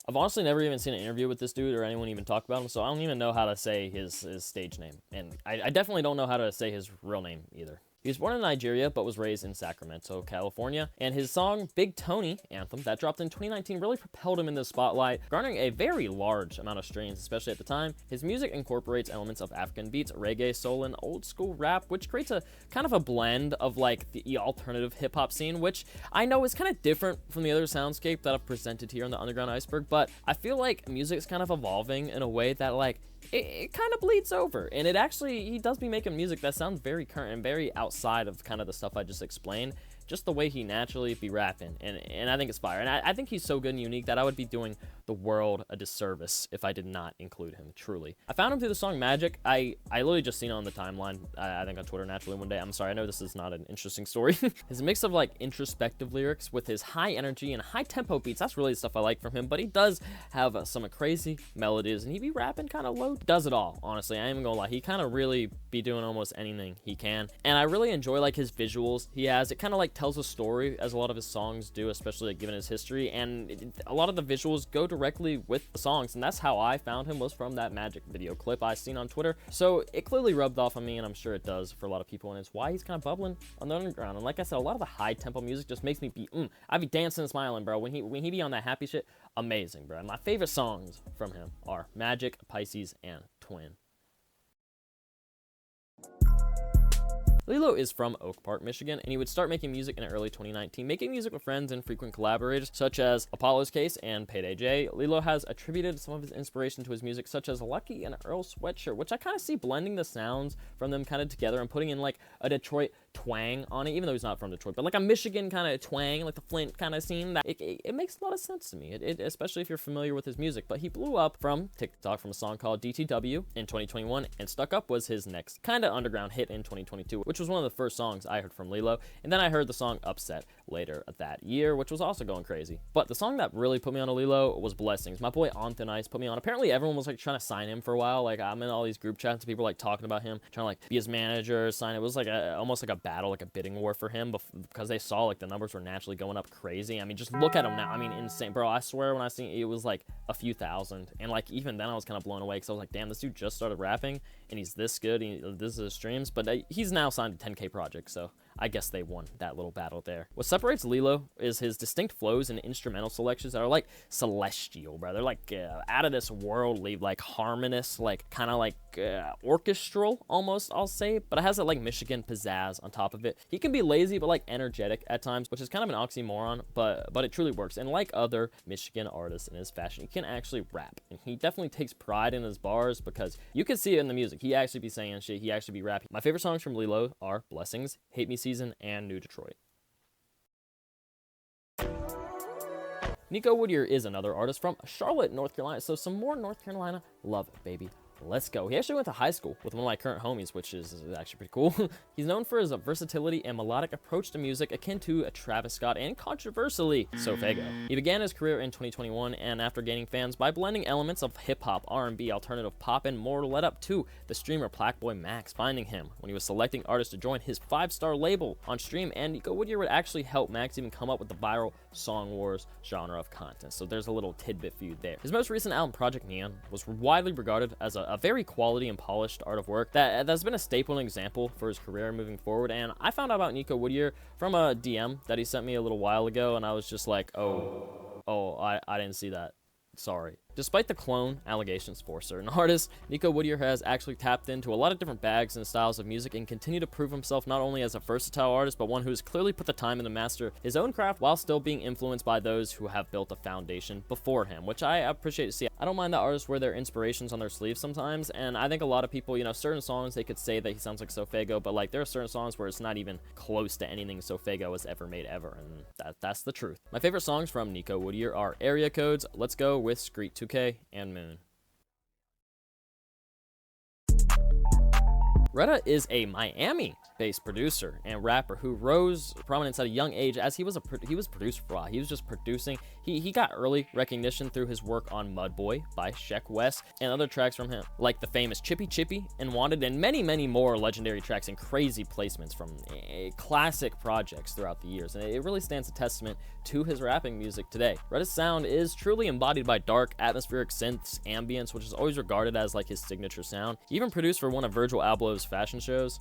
I've honestly never even seen an interview with this dude or anyone even talk about him, so I don't even know how to say his stage name. And I definitely don't know how to say his real name either. He was born in Nigeria, but was raised in Sacramento, California, and his song Big Tony Anthem that dropped in 2019 really propelled him in the spotlight, garnering a very large amount of streams, especially at the time. His music incorporates elements of African beats, reggae, soul, and old school rap, which creates a kind of a blend of like the alternative hip-hop scene, which I know is kind of different from the other soundscape that I've presented here on the Underground Iceberg, but I feel like music's kind of evolving in a way that like it kind of bleeds over, and he does be making music that sounds very current and very outside of kind of the stuff I just explained, just the way he naturally be rapping, and I think it's fire, and I think he's so good and unique that I would be doing the world a disservice if I did not include him, truly. I found him through the song Magic. I literally just seen it on the timeline, I think on Twitter naturally one day. I'm sorry, I know this is not an interesting story. His mix of like introspective lyrics with his high energy and high tempo beats, that's really the stuff I like from him, but he does have some crazy melodies, and he be rapping kind of low, does it all, honestly. I ain't even gonna lie, he kind of really be doing almost anything he can, and I really enjoy like his visuals he has. It kind of like tells a story, as a lot of his songs do, especially like, given his history, and a lot of the visuals go directly with the songs, and that's how I found him, was from that Magic video clip I seen on Twitter. So it clearly rubbed off on me, and I'm sure it does for a lot of people, and it's why he's kind of bubbling on the underground. And like I said, a lot of the high tempo music just makes me be I be dancing and smiling, bro, when he be on that happy shit. Amazing, bro. And my favorite songs from him are Magic, Pisces, and Twin. Lelo is from Oak Park, Michigan, and he would start making music in early 2019, making music with friends and frequent collaborators such as Apollo's Case and Payday J. Lelo has attributed some of his inspiration to his music, such as Lucky and Earl Sweatshirt, which I kind of see blending the sounds from them kind of together and putting in like a Detroit twang on it, even though he's not from Detroit, but like a Michigan kind of twang, like the Flint kind of scene. That it makes a lot of sense to me, especially if you're familiar with his music. But he blew up from TikTok from a song called DTW in 2021, and Stuck Up was his next kind of underground hit in 2022, which was one of the first songs I heard from Lelo. And then I heard the song Upset later that year, which was also going crazy. But the song that really put me on a Lelo was Blessings. My boy On Thin Ice put me on. Apparently everyone was like trying to sign him for a while. Like I'm in all these group chats and people like talking about him, trying to like be his manager, sign. It was like almost like a battle, like a bidding war for him, because they saw like the numbers were naturally going up crazy. I mean, just look at him now. I mean, insane, bro. I swear when I seen it was like a few thousand, and like even then I was kind of blown away because I was like, damn, this dude just started rapping and he's this good. This is his streams, but he's now signed to 10K Project, so I guess they won that little battle there. What separates Lelo is his distinct flows and instrumental selections that are like celestial, bro. They're like out of this worldly, like harmonious, like kind of like orchestral almost, I'll say, but it has that like Michigan pizzazz on top of it. He can be lazy but like energetic at times, which is kind of an oxymoron, but it truly works. And like other Michigan artists in his fashion, he can actually rap, and he definitely takes pride in his bars because you can see it in the music. He actually be saying shit, he actually be rapping. My favorite songs from Lelo are Blessings, Hate Me Season, and New Detroit. NIKOWOODYEAR is another artist from Charlotte, North Carolina, so some more North Carolina love, baby. Let's go. He actually went to high school with one of my current homies, which is actually pretty cool. He's known for his versatility and melodic approach to music akin to a Travis Scott and controversially SoFaygo. He began his career in 2021, and after gaining fans by blending elements of hip-hop, R&B, alternative pop, and more, led up to the streamer Plaqueboy Max finding him when he was selecting artists to join his 5-star label on stream, and NIKOWOODYEAR would actually help Max even come up with the viral Song Wars genre of content. So there's a little tidbit for you there. His most recent album, Project Neon, was widely regarded as a very quality and polished art of work that's been a staple and example for his career moving forward. And I found out about NIKOWOODYEAR from a DM that he sent me a little while ago, and I was just like, I didn't see that, sorry. Despite the clone allegations for certain artists, NIKOWOODYEAR has actually tapped into a lot of different bags and styles of music and continued to prove himself not only as a versatile artist, but one who has clearly put the time in to master his own craft while still being influenced by those who have built a foundation before him, which I appreciate to see. I don't mind that artists wear their inspirations on their sleeves sometimes, and I think a lot of people, you know, certain songs, they could say that he sounds like SoFaygo, but like there are certain songs where it's not even close to anything SoFaygo has ever made ever, and that's the truth. My favorite songs from NIKOWOODYEAR are Area Codes, Let's Go with Screet 2K, and Moon. Redda is a Miami-based producer and rapper who rose to prominence at a young age as he was a producer for a while. He was just producing. He got early recognition through his work on Mud Boy by Sheck West and other tracks from him, like the famous Chippy Chippy and Wanted, and many, many more legendary tracks and crazy placements from classic projects throughout the years. And it really stands a testament to his rapping music today. Redda's sound is truly embodied by dark, atmospheric synths, ambience, which is always regarded as like his signature sound. He even produced for one of Virgil Abloh's fashion shows.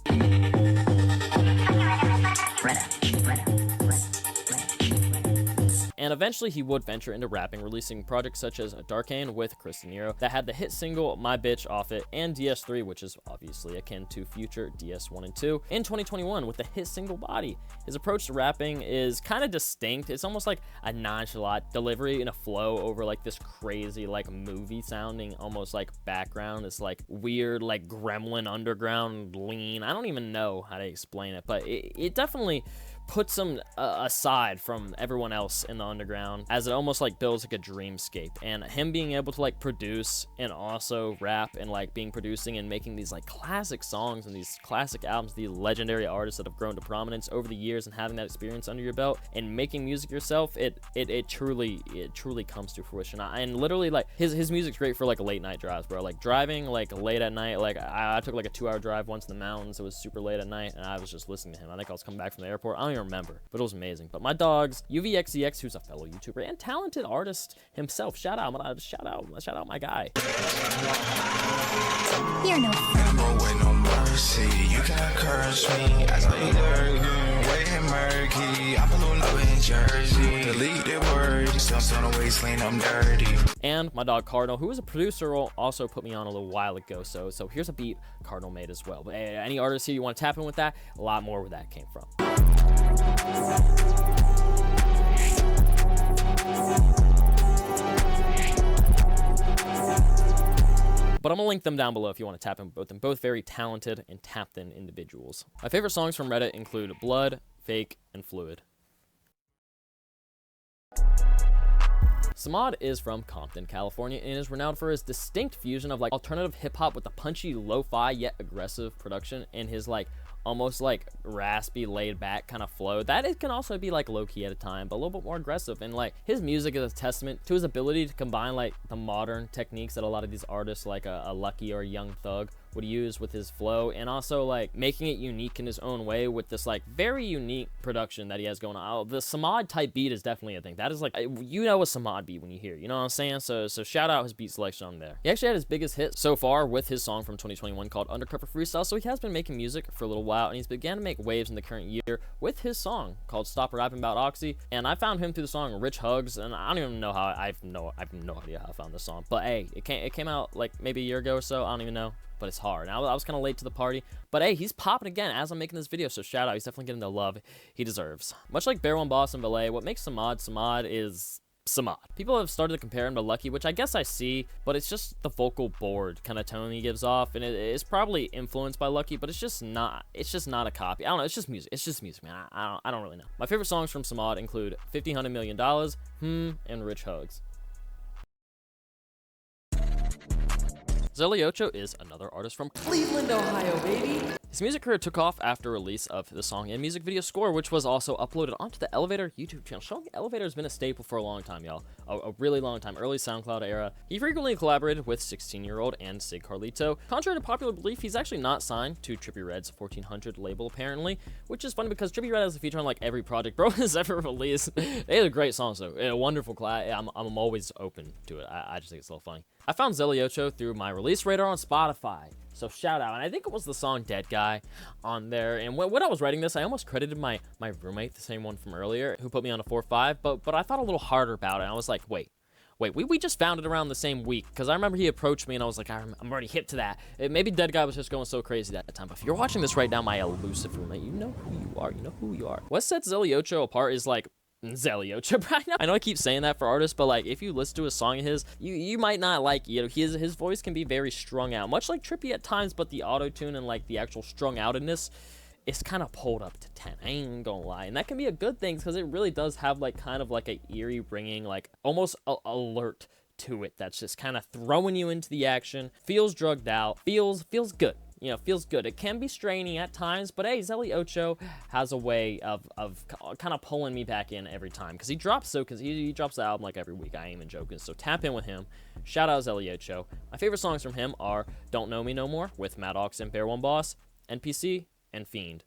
And eventually he would venture into rapping, releasing projects such as Darkane with Chris De Niro that had the hit single My Bitch off it, and DS3, which is obviously akin to future DS1 and 2, in 2021 with the hit single Body. His approach to rapping is kind of distinct. It's almost like a nonchalant delivery in a flow over like this crazy like movie sounding almost like background. It's like weird like gremlin underground lean. I don't even know how to explain it, but it definitely puts him aside from everyone else in the underground, as it almost like builds like a dreamscape. And him being able to like produce and also rap and like producing and making these like classic songs and these classic albums, these legendary artists that have grown to prominence over the years, and having that experience under your belt and making music yourself, it truly comes to fruition. And literally like his music's great for like late night drives, bro. Like driving like late at night, like I took like a 2-hour drive once in the mountains. It was super late at night and I was just listening to him. I think I was coming back from the airport. I don't even remember, but it was amazing. But my dogs, UVXEX, who's a fellow YouTuber and talented artist himself, shout out my guy. You're no with no mercy. You can't curse me as I lurking, waiting murky. I'm a little in Jersey. Delete the words, still on the wasteland, I'm dirty. And my dog Cardinal, who is a producer, also put me on a little while ago. So here's a beat Cardinal made as well. But hey, any artists here you want to tap in with that, a lot more where that came from. But I'm gonna link them down below if you want to tap in with both them. Both very talented and tapped in individuals. My favorite songs from Redda include Blood, Fake, and Fluid. Samad is from Compton, California, and is renowned for his distinct fusion of like alternative hip-hop with a punchy lo-fi yet aggressive production, and his like almost like raspy, laid back kind of flow that it can also be like low-key at a time, but a little bit more aggressive. And like his music is a testament to his ability to combine like the modern techniques that a lot of these artists like a Lucky or a Young Thug would use with his flow, and also like making it unique in his own way with this like very unique production that he has going on. The Samad type beat is definitely a thing. That is like, you know, a Samad beat when you hear it, you know what I'm saying? So shout out his beat selection on there. He actually had his biggest hit so far with his song from 2021 called Undercover Freestyle, so he has been making music for a little while, and he's began to make waves in the current year with his song called Stop Rapping About Oxy. And I found him through the song Rich Hugs, and I don't even know how, I have no idea how I found this song, but hey, it came out like maybe a year ago or so, I don't even know. But it's hard. Now I was kind of late to the party, but hey, he's popping again as I'm making this video, so shout out. He's definitely getting the love he deserves. Much like Bear One Boss and Valee, what makes Samad is Samad. People have started to compare him to Lucky, which I guess I see, but it's just the vocal board kind of tone he gives off, and it's probably influenced by Lucky, but it's just not a copy. I don't know, it's just music, man. I don't really know. My favorite songs from Samad include $50 Million, and Rich Hugs. Zelly Ocho is another artist from Cleveland, Ohio, baby. His music career took off after release of the song and music video Score, which was also uploaded onto the Elevator YouTube channel. Showing Elevator has been a staple for a long time, y'all. A really long time, early SoundCloud era. He frequently collaborated with 16-year-old and Sig Carlito. Contrary to popular belief, he's actually not signed to Trippie Redd's 1400 label, apparently, which is funny because Trippie Redd has a feature on like every project bro has ever released. They have great songs, though. A wonderful collab. I'm always open to it. I just think it's a little funny. I found Zelly Ocho through my release radar on Spotify, so shout out. And I think it was the song Dead Guy on there. And when I was writing this, I almost credited my roommate, the same one from earlier, who put me on a 4-5, but I thought a little harder about it. And I was like, wait, we just found it around the same week, because I remember he approached me and I was like, I'm already hip to that. Maybe Dead Guy was just going so crazy that time, but if you're watching this right now, my elusive roommate, you know who you are. What sets Zelly Ocho apart is like Zelly Ocho. I know I keep saying that for artists, but like if you listen to a song of his, you might not like, you know, his voice can be very strung out, much like Trippie at times, but the auto-tune and like the actual strung outedness is kind of pulled up to 10. I ain't gonna lie, and that can be a good thing because it really does have like kind of like a eerie ringing, like almost alert to it that's just kind of throwing you into the action. Feels drugged out, feels good. You know, feels good. It can be straining at times, but hey, Zelly Ocho has a way of kind of pulling me back in every time, because he drops he drops the album like every week. I ain't even joking, so tap in with him. Shout out Zelly Ocho. My favorite songs from him are Don't Know Me No More with Maddox and Bear One Boss, NPC, and Fiend.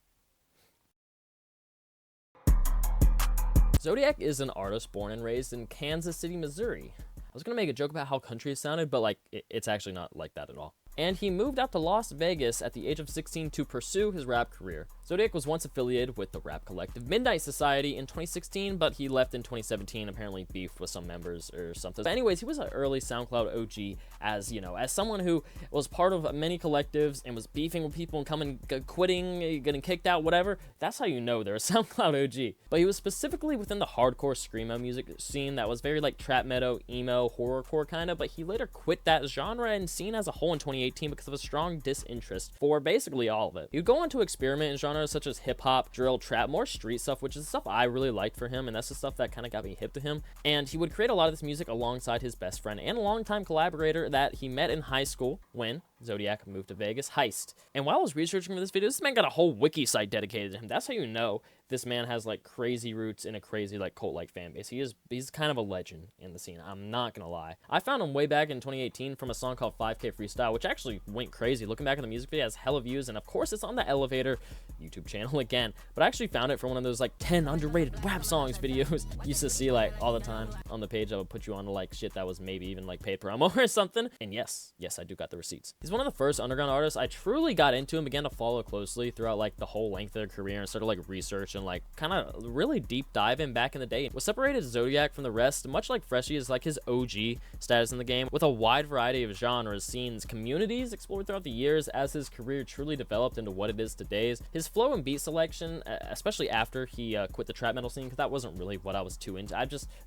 Zotiyac is an artist born and raised in Kansas City, Missouri. I was gonna make a joke about how country it sounded, but like it's actually not like that at all. And he moved out to Las Vegas at the age of 16 to pursue his rap career. Zotiyac was once affiliated with the rap collective Midnight Society in 2016, but he left in 2017, apparently beefed with some members or something. But anyways, he was an early SoundCloud OG, as you know, as someone who was part of many collectives and was beefing with people and quitting, getting kicked out, whatever. That's how you know they're a SoundCloud OG. But he was specifically within the hardcore screamo music scene that was very like trap metal, emo, horrorcore kind of, but he later quit that genre and scene as a whole in 2018 because of a strong disinterest for basically all of it. He would go on to experiment in genres such as hip-hop, drill, trap, more street stuff, which is the stuff I really liked for him, and that's the stuff that kind of got me hip to him. And he would create a lot of this music alongside his best friend and longtime collaborator that he met in high school when Zotiyac moved to Vegas, Heist. And while I was researching for this video, this man got a whole wiki site dedicated to him. That's how you know this man has like crazy roots in a crazy like cult-like fan base. He's kind of a legend in the scene, I'm not gonna lie. I found him way back in 2018 from a song called 5K Freestyle, which actually went crazy. Looking back at the music video, it has hella views, and of course it's on the Elevator YouTube channel again. But I actually found it from one of those like 10 underrated rap songs videos you used to see like all the time on the page. I would put you on to like shit that was maybe even like paid promo or something. And yes, I do got the receipts. He's one of the first underground artists I truly got into and began to follow closely throughout like the whole length of their career, and started like research and like kind of really deep dive in back in the day. What separated Zotiyac from the rest, much like Freshie, is like his OG status in the game, with a wide variety of genres, scenes, communities explored throughout the years as his career truly developed into what it is today. His flow and beat selection, especially after he quit the trap metal scene, because that wasn't really what I was too into.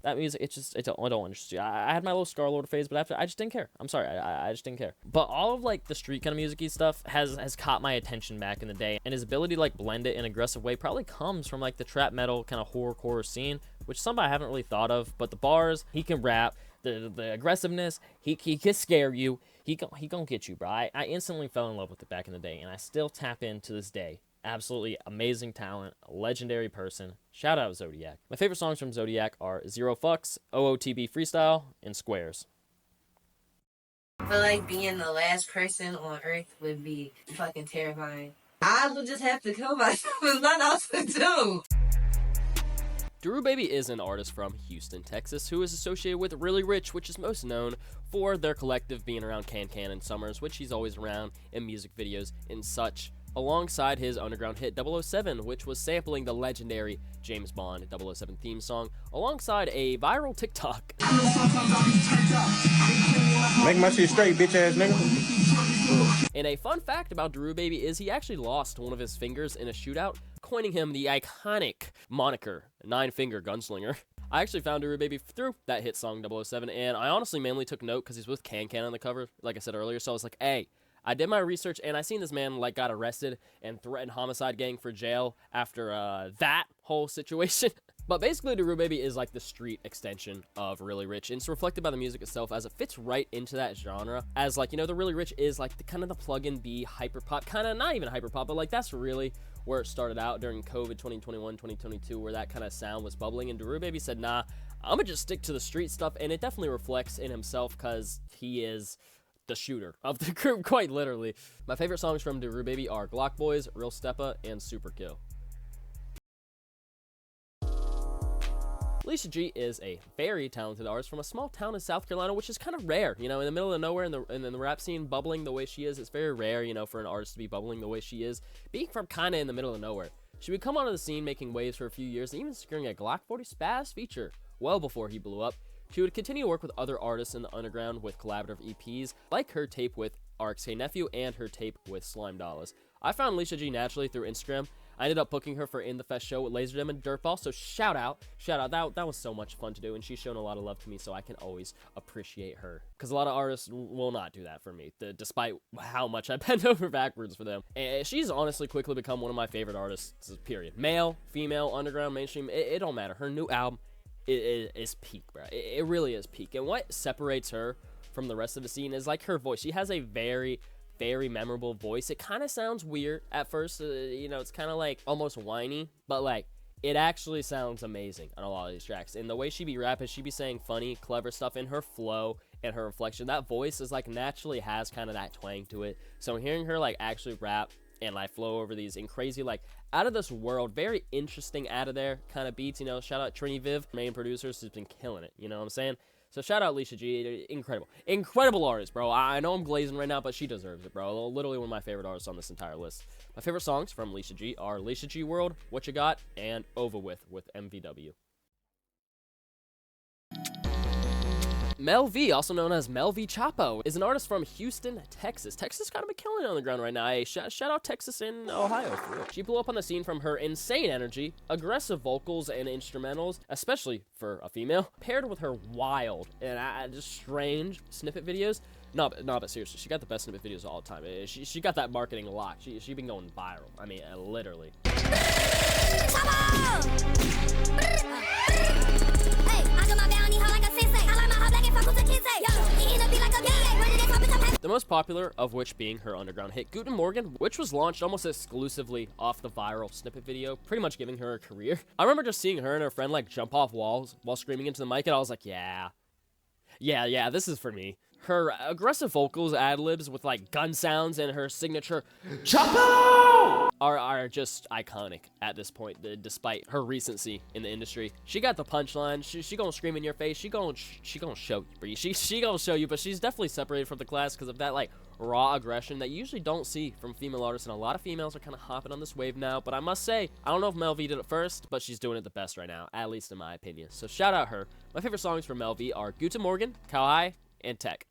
That music, I don't understand. I had my little Scarlord phase, but after I just didn't care. I'm sorry, I just didn't care. But all of like the street kind of music-y stuff has caught my attention back in the day, and his ability to like blend it in an aggressive way probably comes from like the trap metal kind of horrorcore scene, which some I haven't really thought of. But the bars, he can rap, the aggressiveness, he can scare you, he gonna get you, bro. I instantly fell in love with it back in the day, and I still tap in to this day. Absolutely amazing talent, a legendary person. Shout out Zotiyac. My favorite songs from Zotiyac are Zero Fucks, OOTB Freestyle, and Squares. I feel like being the last person on Earth would be fucking terrifying. I would just have to kill myself. There's nothing else to do. DarooBaby is an artist from Houston, Texas, who is associated with Really Rich, which is most known for their collective being around Can and Summers, which he's always around in music videos and such, alongside his underground hit 007, which was sampling the legendary James Bond 007 theme song, alongside a viral TikTok. Make my shit straight, bitch ass nigga. And a fun fact about DarooBaby is he actually lost one of his fingers in a shootout, coining him the iconic moniker, Nine Finger Gunslinger. I actually found DarooBaby through that hit song 007, and I honestly mainly took note because he's with Can on the cover, like I said earlier, so I was like, hey, I did my research, and I seen this man like got arrested and threatened homicide gang for jail after that whole situation. But basically, DarooBaby is like the street extension of Really Rich, and it's reflected by the music itself as it fits right into that genre. As like, you know, the Really Rich is like the kind of the plug-in B hyperpop, kind of not even hyperpop, but like that's really where it started out during COVID 2021, 2022, where that kind of sound was bubbling. And DarooBaby said, nah, I'm gonna just stick to the street stuff, and it definitely reflects in himself because he is the shooter of the group, quite literally. My favorite songs from DarooBaby are Glock Boys, Real Steppa, and Super Kill. Lisha G is a very talented artist from a small town in South Carolina, which is kind of rare, you know, in the middle of nowhere, in the rap scene, bubbling the way she is. It's very rare, you know, for an artist to be bubbling the way she is, being from kind of in the middle of nowhere. She would come onto the scene making waves for a few years, and even securing a Glock 40 Spaz feature well before he blew up. She would continue to work with other artists in the underground with collaborative EPs, like her tape with RXKNephew and her tape with Slime Dollars. I found Lisha G naturally through Instagram. I ended up booking her for In The Fest show with Lazer Dim and Dirtball, so shout out, that was so much fun to do, and she's shown a lot of love to me, so I can always appreciate her. Because a lot of artists will not do that for me, despite how much I bend over backwards for them. And she's honestly quickly become one of my favorite artists, period. Male, female, underground, mainstream, it don't matter. Her new album is peak, bro. It really is peak. And what separates her from the rest of the scene is like her voice. She has a very memorable voice. It kind of sounds weird at first, you know, it's kind of like almost whiny, but like it actually sounds amazing on a lot of these tracks. And the way she be rapping, she be saying funny, clever stuff in her flow and her inflection. That voice is like naturally has kind of that twang to it. So hearing her like actually rap and like flow over these and crazy, like out of this world, very interesting out of there kind of beats, you know. Shout out Trini Viv, main producers, who's been killing it, you know what I'm saying? So shout out Lisha G, incredible artist, bro. I know I'm glazing right now, but she deserves it, bro. Literally one of my favorite artists on this entire list. My favorite songs from Lisha G are Lisha G World, What You Got, and Over With MVW. Mel V, also known as Mel V Chapo, is an artist from Houston, Texas. Texas kind of been killing it on the ground right now. Hey, shout out Texas and Ohio, for real. She blew up on the scene from her insane energy, aggressive vocals and instrumentals, especially for a female, paired with her wild and just strange snippet videos. No, but seriously, she got the best snippet videos of all time. She got that marketing locked. She been going viral. I mean, literally. The most popular of which being her underground hit Guten Morgen, which was launched almost exclusively off the viral snippet video, pretty much giving her a career. I remember just seeing her and her friend like jump off walls while screaming into the mic, and I was like, yeah, this is for me. Her aggressive vocals, ad-libs with like gun sounds, and her signature Chapo are just iconic at this point, despite her recency in the industry. She got the punchline. She gonna scream in your face. She gonna show you, bro. She gonna show you, but she's definitely separated from the class because of that like raw aggression that you usually don't see from female artists, and a lot of females are kind of hopping on this wave now. But I must say, I don't know if Mel V did it first, but she's doing it the best right now, at least in my opinion. So shout out her. My favorite songs from Mel V are Guten Morgen, Kauai, and Tech.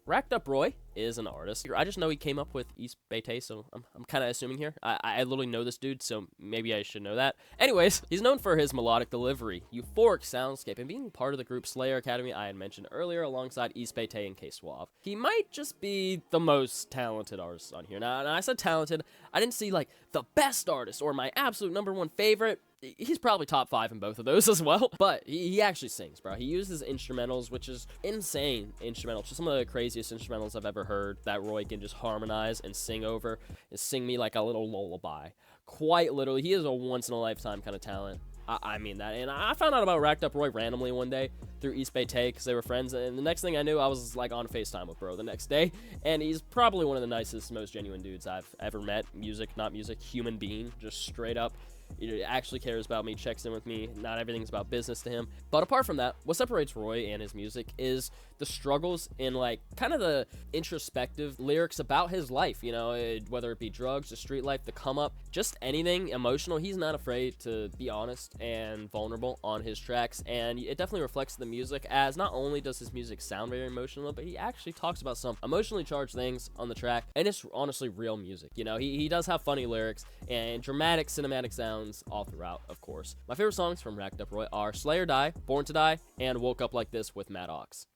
Racked Up Roy is an artist. I just know he came up with EastBayTae, so I'm kind of assuming here. I literally know this dude, so maybe I should know that. Anyways, he's known for his melodic delivery, euphoric soundscape, and being part of the group Slayer Academy I had mentioned earlier alongside EastBayTae and K-Suave. He might just be the most talented artist on here. Now, I said talented. I didn't see, like, the best artist or my absolute #1 favorite. He's probably top 5 in both of those as well, but he actually sings, bro. He uses instrumentals, which is insane instrumentals. Just some of the craziest instrumentals I've ever heard that Roy can just harmonize and sing over and sing me like a little lullaby. Quite literally, he is a once-in-a-lifetime kind of talent. I mean that, and I found out about Racked Up Roy randomly one day through EastBayTae because they were friends, and the next thing I knew, I was like on FaceTime with bro the next day, and he's probably one of the nicest, most genuine dudes I've ever met. Music, not music, human being, just straight up. He actually cares about me, checks in with me. Not everything's about business to him. But apart from that, what separates Roy and his music is the struggles in, like, kind of the introspective lyrics about his life, you know, whether it be drugs, the street life, the come up, just anything emotional. He's not afraid to be honest and vulnerable on his tracks, and it definitely reflects the music, as not only does his music sound very emotional, but he actually talks about some emotionally charged things on the track, and it's honestly real music. You know, he does have funny lyrics and dramatic cinematic sounds all throughout, of course. My favorite songs from Racked Up Roy are Slay or Die, Born to Die, and Woke Up Like This with Maddox.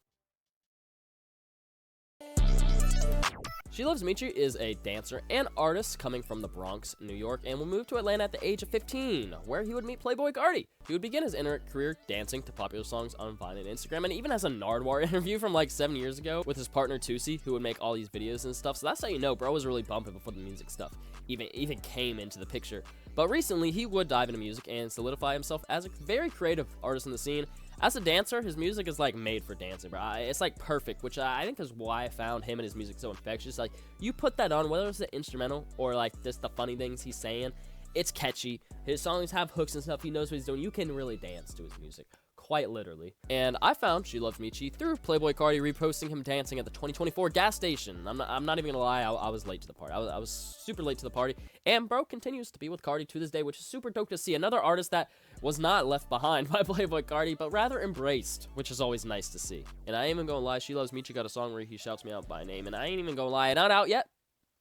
She Loves Michi is a dancer and artist coming from the Bronx, New York, and will move to Atlanta at the age of 15, where he would meet Playboy Carti. He would begin his internet career dancing to popular songs on Vine and Instagram, and even has a Nardwuar interview from like 7 years ago with his partner Tusi, who would make all these videos and stuff. So that's how you know bro was really bumping before the music stuff even came into the picture. But recently, he would dive into music and solidify himself as a very creative artist in the scene. As a dancer, his music is like made for dancing, bro. It's like perfect, which I think is why I found him and his music so infectious. Like, you put that on, whether it's the instrumental or like just the funny things he's saying, it's catchy. His songs have hooks and stuff. He knows what he's doing. You can really dance to his music. Quite literally. And I found She Loves Michi through Playboy Carti reposting him dancing at the 2024 gas station. I'm not even gonna lie, I was late to the party. I was super late to the party. And bro continues to be with Carti to this day, which is super dope to see. Another artist that was not left behind by Playboy Carti, but rather embraced, which is always nice to see. And I ain't even gonna lie, She Loves Michi got a song where he shouts me out by name, and I ain't even gonna lie, it's not out yet,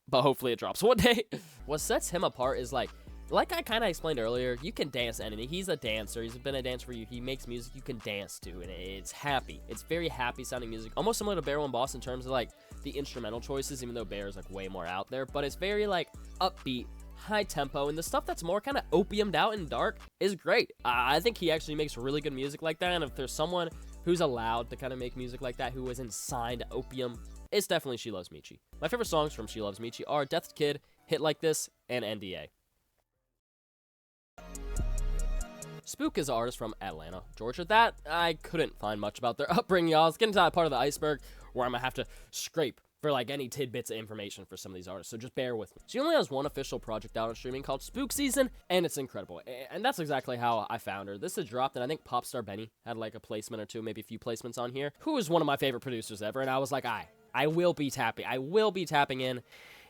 but hopefully it drops one day. What sets him apart is like I kind of explained earlier, you can dance to anything. He's a dancer. He's been a dancer for you. He makes music you can dance to, and it's happy. It's very happy sounding music. Almost similar to Bear One Boss in terms of, like, the instrumental choices, even though Bear is, like, way more out there. But it's very, like, upbeat, high tempo, and the stuff that's more kind of opiumed out and dark is great. I think he actually makes really good music like that, and if there's someone who's allowed to kind of make music like that, who isn't signed to opium, it's definitely She Loves Michi. My favorite songs from She Loves Michi are Death Kid, Hit Like This, and NDA. Spook is an artist from Atlanta, Georgia, that I couldn't find much about their upbringing, y'all. It's getting to that part of the iceberg where I'm gonna have to scrape for like any tidbits of information for some of these artists, so just bear with me. She only has one official project out on streaming called Spook Season, and it's incredible. And that's exactly how I found her. This had dropped, and I think Popstar Benny had like a placement or two, maybe a few placements on here, who is one of my favorite producers ever, and I was like, I will be tapping in.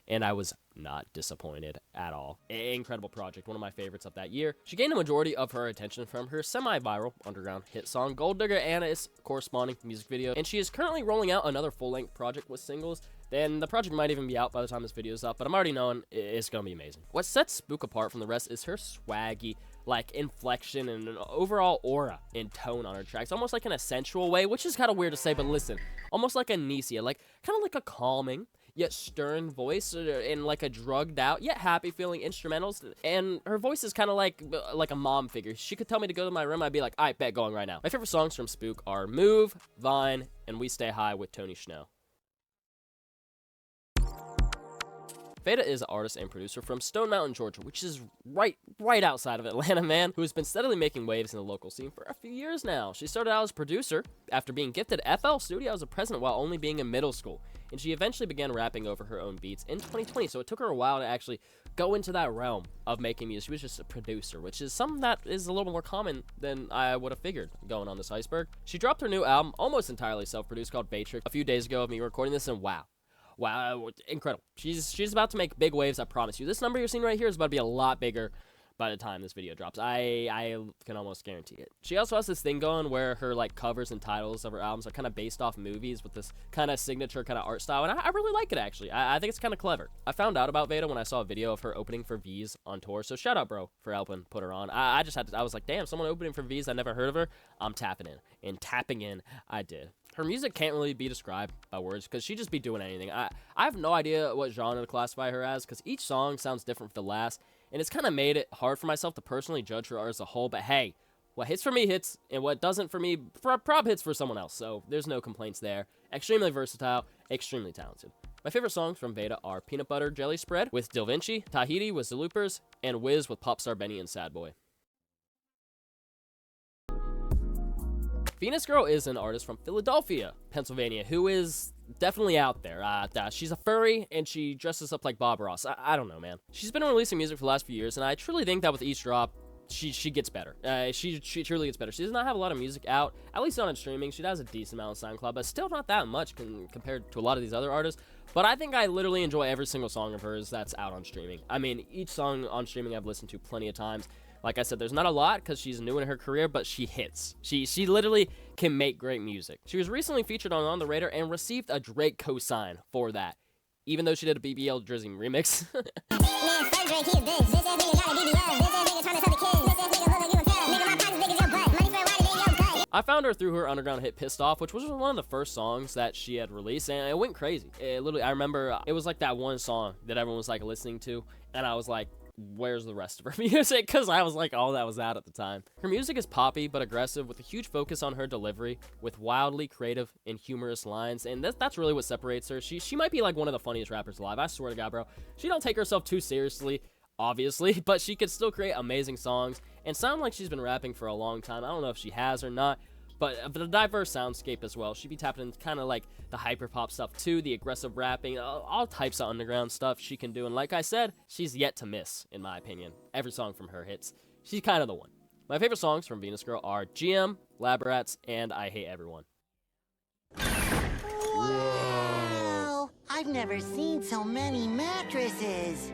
And I was not disappointed at all. Incredible project, one of my favorites of that year. She gained a majority of her attention from her semi-viral underground hit song Gold Digger and its corresponding music video, and she is currently rolling out another full-length project with singles. Then the project might even be out by the time this video is up, but I'm already knowing it's gonna be amazing. What sets Spook apart from the rest is her swaggy, like, inflection and an overall aura and tone on her tracks, almost like in a sensual way, which is kind of weird to say, but listen, almost like a Nisia, like kind of like a calming yet stern voice and like a drugged out yet happy feeling instrumentals, and her voice is kind of like a mom figure. She could tell me to go to my room, I'd be like, I bet going right now. My favorite songs from Spook are Move, Vine, and We Stay High with Tony Schnell. Veda is an artist and producer from Stone Mountain, Georgia, which is right outside of Atlanta, man, who has been steadily making waves in the local scene for a few years now. She started out as a producer after being gifted FL Studio as a president while only being in middle school, and she eventually began rapping over her own beats in 2020, so it took her a while to actually go into that realm of making music. She was just a producer, which is something that is a little more common than I would have figured going on this Iceberg. She dropped her new album, almost entirely self-produced, called Batrix, a few days ago of me recording this, and wow, incredible. She's about to make big waves, I promise you. This number you're seeing right here is about to be a lot bigger by the time this video drops. I can almost guarantee it. She also has this thing going where her like covers and titles of her albums are kind of based off movies with this kind of signature kind of art style, and I really like it actually. I think it's kind of clever. I found out about Veda when I saw a video of her opening for V's on tour, so shout out bro for helping put her on. I was like, damn, someone opening for V's, I never heard of her. I'm tapping in, and tapping in I did. Her music can't really be described by words because she just be doing anything. I have no idea what genre to classify her as because each song sounds different from the last, and it's kind of made it hard for myself to personally judge her art as a whole. But hey, what hits for me hits, and what doesn't for me prob hits for someone else, so there's no complaints there. Extremely versatile, extremely talented. My favorite songs from Veda are Peanut Butter Jelly Spread with Dil Vinci, Tahiti with Zaloopers, and Wiz with Popstar Benny and Sad Boy. Venusgrl is an artist from Philadelphia, Pennsylvania, who is definitely out there. She's a furry, and she dresses up like Bob Ross. I don't know, man. She's been releasing music for the last few years, and I truly think that with each drop, she gets better. She truly gets better. She does not have a lot of music out, at least not on streaming. She does a decent amount on SoundCloud, but still not that much compared to a lot of these other artists. But I think I literally enjoy every single song of hers that's out on streaming. I mean, each song on streaming I've listened to plenty of times. Like I said, there's not a lot because she's new in her career, but she hits. She literally can make great music. She was recently featured on The Radar and received a Drake cosign for that, even though she did a BBL Drizzy remix. I found her through her underground hit Pissed Off, which was one of the first songs that she had released, and it went crazy. Literally, I remember it was like that one song that everyone was like listening to, and I was like, where's the rest of her music? Because I was like all that was out at the time. Her music is poppy but aggressive with a huge focus on her delivery with wildly creative and humorous lines, and that's really what separates her. She might be like one of the funniest rappers alive. I swear to God, bro. She don't take herself too seriously, obviously, but she could still create amazing songs and sound like she's been rapping for a long time. I don't know if she has or not, but the diverse soundscape as well. She'd be tapping into kind of like the hyperpop stuff too, the aggressive rapping, all types of underground stuff she can do. And like I said, she's yet to miss, in my opinion. Every song from her hits. She's kind of the one. My favorite songs from Venusgrl are GM, Lab Rats, and I Hate Everyone. Wow! I've never seen so many mattresses.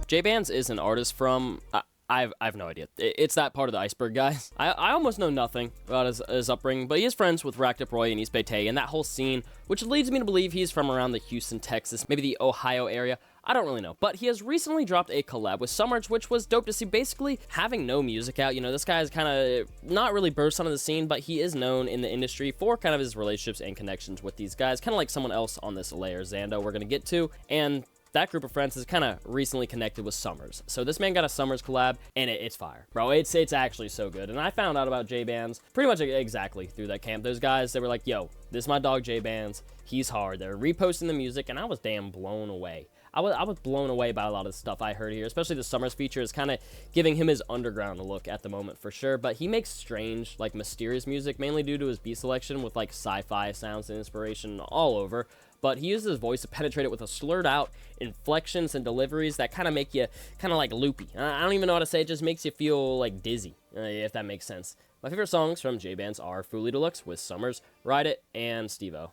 J-Bands is an artist from... I have no idea. It's that part of the Iceberg, guys. I almost know nothing about his upbringing, but he is friends with Racked Up Roy and EastBayTae and that whole scene, which leads me to believe he's from around the Houston, Texas, maybe the Ohio area. I don't really know, but he has recently dropped a collab with Summers, which was dope to see. Basically, having no music out, you know, this guy is kind of not really burst onto the scene, but he is known in the industry for kind of his relationships and connections with these guys, kind of like someone else on this layer, Xando, we're going to get to, and that group of friends has kind of recently connected with Summers. So this man got a Summers collab, and it's fire. Bro, it's actually so good. And I found out about J-Bands pretty much exactly through that camp. Those guys, they were like, yo, this is my dog J-Bands. He's hard. They're reposting the music, and I was damn blown away. I was blown away by a lot of the stuff I heard here, especially the Summers feature is kind of giving him his underground look at the moment for sure, but he makes strange, like mysterious music, mainly due to his beat selection with like sci-fi sounds and inspiration all over, but he uses his voice to penetrate it with a slurred out inflections and deliveries that kind of make you kind of like loopy. I don't even know how to say it, just makes you feel like dizzy, if that makes sense. My favorite songs from J-Bands are Fully Deluxe with Summers, Ride It, and Steve-O.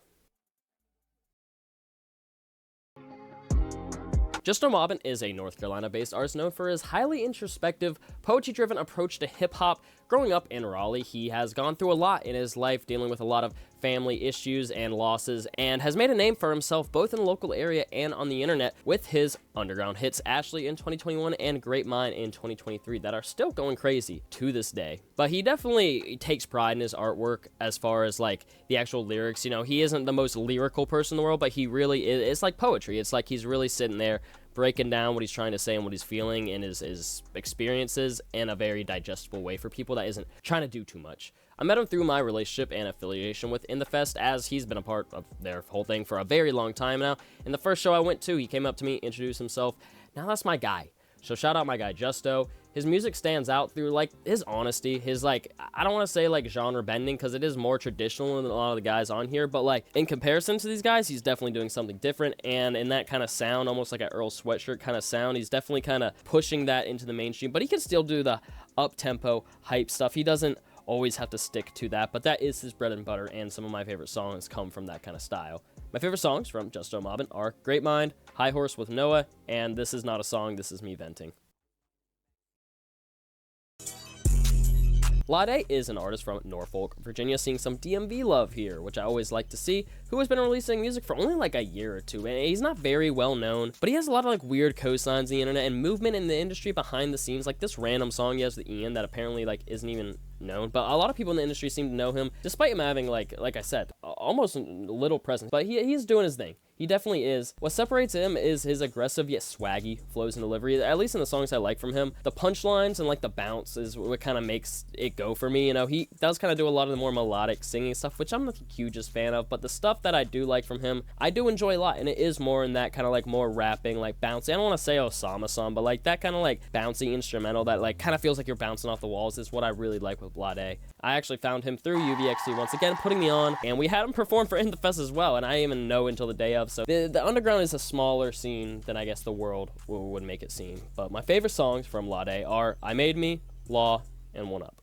Justo Mobbin is a North Carolina-based artist known for his highly introspective, poetry-driven approach to hip-hop. Growing up in Raleigh, he has gone through a lot in his life, dealing with a lot of family issues and losses, and has made a name for himself both in the local area and on the internet with his underground hits Ashley in 2021 and Great Mind in 2023 that are still going crazy to this day. But he definitely takes pride in his artwork as far as like the actual lyrics. You know, he isn't the most lyrical person in the world, but he really is. It's like poetry. It's like he's really sitting there breaking down what he's trying to say and what he's feeling in his experiences in a very digestible way for people that isn't trying to do too much. I met him through my relationship and affiliation with In The Fest, as he's been a part of their whole thing for a very long time now. In the first show I went to, he came up to me, introduced himself. Now that's my guy. So shout out my guy Justo. his music stands out through like his honesty, his like, I don't want to say like genre bending because it is more traditional than a lot of the guys on here, but like in comparison to these guys, he's definitely doing something different. And in that kind of sound, almost like an Earl Sweatshirt kind of sound, he's definitely kind of pushing that into the mainstream, but he can still do the up-tempo hype stuff. He doesn't always have to stick to that, but that is his bread and butter, and some of my favorite songs come from that kind of style. My favorite songs from Justo Mobbin are Great Mind, High Horse with Noah, and This Is Not a Song, This Is Me Venting. Lazer is an artist from Norfolk, Virginia, seeing some DMV love here, which I always like to see, who has been releasing music for only like a year or two, and he's not very well known, but he has a lot of like weird cosigns on the internet and movement in the industry behind the scenes, like this random song he has with Ian that apparently like isn't even known, but a lot of people in the industry seem to know him, despite him having like I said, almost little presence, but he's doing his thing. He definitely is. What separates him is his aggressive yet swaggy flows and delivery, at least in the songs I like from him. The punchlines and like the bounce is what kind of makes it go for me. You know, he does kind of do a lot of the more melodic singing stuff, which I'm not the hugest fan of, but the stuff that I do like from him, I do enjoy a lot, and it is more in that kind of like more rapping, like bouncy. I don't want to say Osama song, but like that kind of like bouncy instrumental that like kind of feels like you're bouncing off the walls is what I really like with Lazer. I actually found him through UVXT once again, putting me on, and we had him perform for In The Fest as well, and I didn't even know until the day of. So the underground is a smaller scene than I guess the world would make it seem. But my favorite songs from Lazer are I Made Me, Law, and One Up.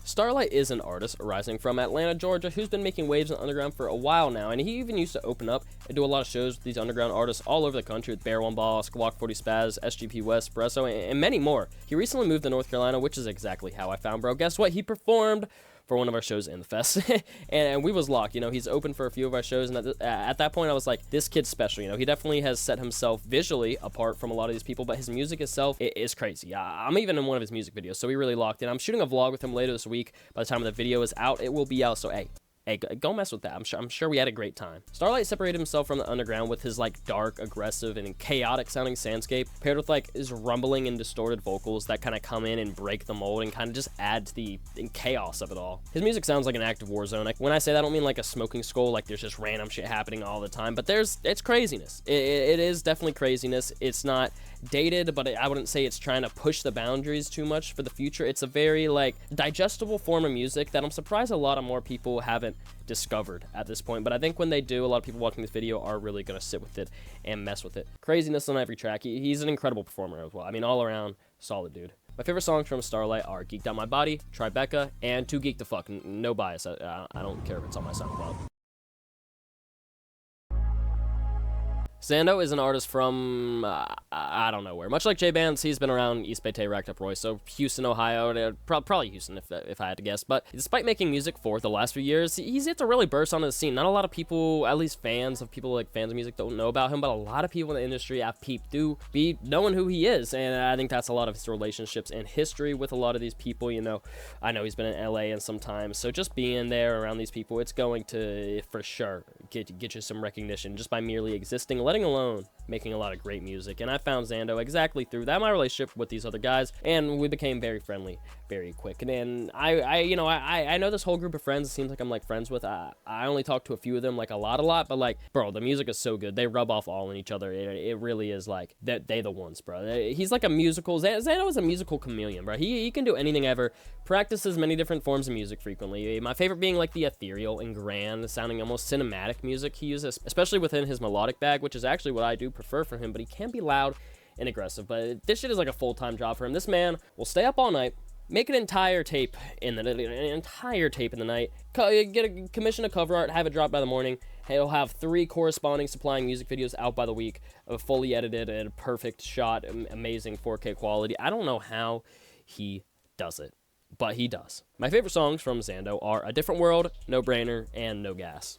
Starlight is an artist arising from Atlanta, Georgia, who's been making waves in the underground for a while now, and he even used to open up and do a lot of shows with these underground artists all over the country with Bear One Ball, Squawk 40 Spaz, SGP West, Espresso, and many more. He recently moved to North Carolina, which is exactly how I found bro. Guess what? He performed for one of our shows in the fest, and we was locked. You know, he's open for a few of our shows, and at that point I was like, this kid's special. You know, he definitely has set himself visually apart from a lot of these people, but his music itself is crazy. I'm even in one of his music videos, so we really locked in. I'm shooting a vlog with him later this week. By the time the video is out, it will be out, so hey, go mess with that. I'm sure we had a great time. Starlight separated himself from the underground with his like dark, aggressive, and chaotic sounding soundscape, paired with like his rumbling and distorted vocals that kind of come in and break the mold and kind of just add to the chaos of it all. His music sounds like an active war zone. Like, when I say that, I don't mean like a smoking skull, like there's just random shit happening all the time, but it's craziness. It is definitely craziness. It's not dated, but I wouldn't say it's trying to push the boundaries too much for the future. It's a very like digestible form of music that I'm surprised a lot of more people haven't discovered at this point, but I think when they do, a lot of people watching this video are really gonna sit with it and mess with it. Craziness on every track. He's an incredible performer as well. I mean, all around solid dude. My favorite songs from Starlight are Geeked Out My Body, Tribeca, and Too Geek to Fuck. No bias. I don't care if it's on my SoundCloud. Zando is an artist from, I don't know where. Much like J-Bands, he's been around EastBayTae, Racked Up Roy, so Houston, Ohio, probably Houston if I had to guess. But despite making music for the last few years, he's yet to really burst onto the scene. Not a lot of people, at least fans of music, don't know about him, but a lot of people in the industry have peeped through, be knowing who he is, and I think that's a lot of his relationships and history with a lot of these people. You know, I know he's been in LA and sometimes, so just being there around these people, it's going to, for sure, get you some recognition just by merely existing, letting alone making a lot of great music. And I found Zando exactly through that, my relationship with these other guys, and we became very friendly very quick. And I know this whole group of friends, it seems like I'm like friends with. I only talk to a few of them, like a lot, but like, bro, the music is so good. They rub off all in each other. It really is like that they the ones, bro. He's like a musical, Zando is a musical chameleon, bro. He can do anything ever, practices many different forms of music frequently. My favorite being like the ethereal and grand sounding, almost cinematic music he uses, especially within his melodic bag, which is actually what I do prefer from him, but he can be loud and aggressive. But this shit is like a full-time job for him. This man will stay up all night, make an entire tape in the night, commission a cover art, have it dropped by the morning. He'll have 3 corresponding supplying music videos out by the week, fully edited and perfect shot, amazing 4K quality. I don't know how he does it, but he does. My favorite songs from Zando are A Different World, No Brainer, and No Gas.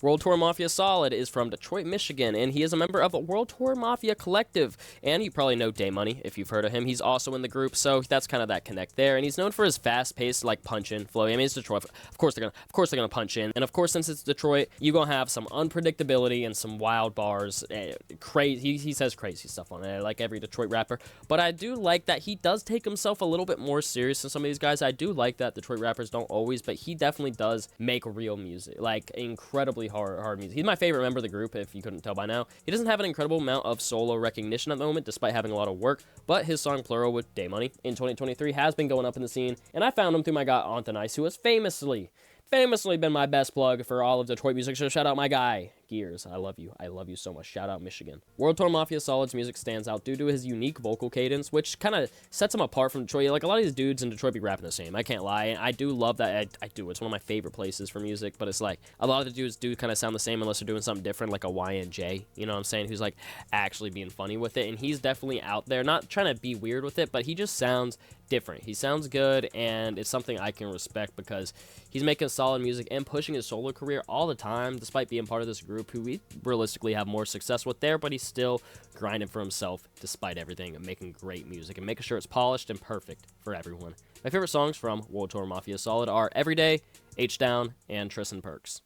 World Tour Mafia Solid is from Detroit, Michigan, and he is a member of a World Tour Mafia collective. And you probably know Day Money if you've heard of him. He's also in the group, so that's kind of that connect there. And he's known for his fast-paced, like punch-in flow. I mean, it's Detroit. Of course they're gonna punch in. And of course, since it's Detroit, you're gonna have some unpredictability and some wild bars. Crazy. He says crazy stuff on it, like every Detroit rapper. But I do like that he does take himself a little bit more serious than some of these guys. I do like that Detroit rappers don't always, but he definitely does make real music, like incredibly hard music. He's my favorite member of the group, if you couldn't tell by now. He doesn't have an incredible amount of solo recognition at the moment, despite having a lot of work, but his song Plural with Day Money in 2023 has been going up in the scene, and I found him through my guy On The Nice, who has famously been my best plug for all of Detroit music, so shout out my guy, Gears. I love you so much. Shout out Michigan. World Tour Mafia Solid's music stands out due to his unique vocal cadence, which kind of sets him apart from Detroit. Like, a lot of these dudes in Detroit be rapping the same, I can't lie, and I do love that. I do. It's one of my favorite places for music, but it's like, a lot of the dudes do kind of sound the same unless they're doing something different, like a YNJ, you know what I'm saying, who's like actually being funny with it, and he's definitely out there, not trying to be weird with it, but he just sounds different. He sounds good, and it's something I can respect because he's making solid music and pushing his solo career all the time, despite being part of this group who we realistically have more success with there, but he's still grinding for himself despite everything and making great music and making sure it's polished and perfect for everyone. My favorite songs from World Tour Mafia Solid are Everyday, H-Down, and Tristan Perks.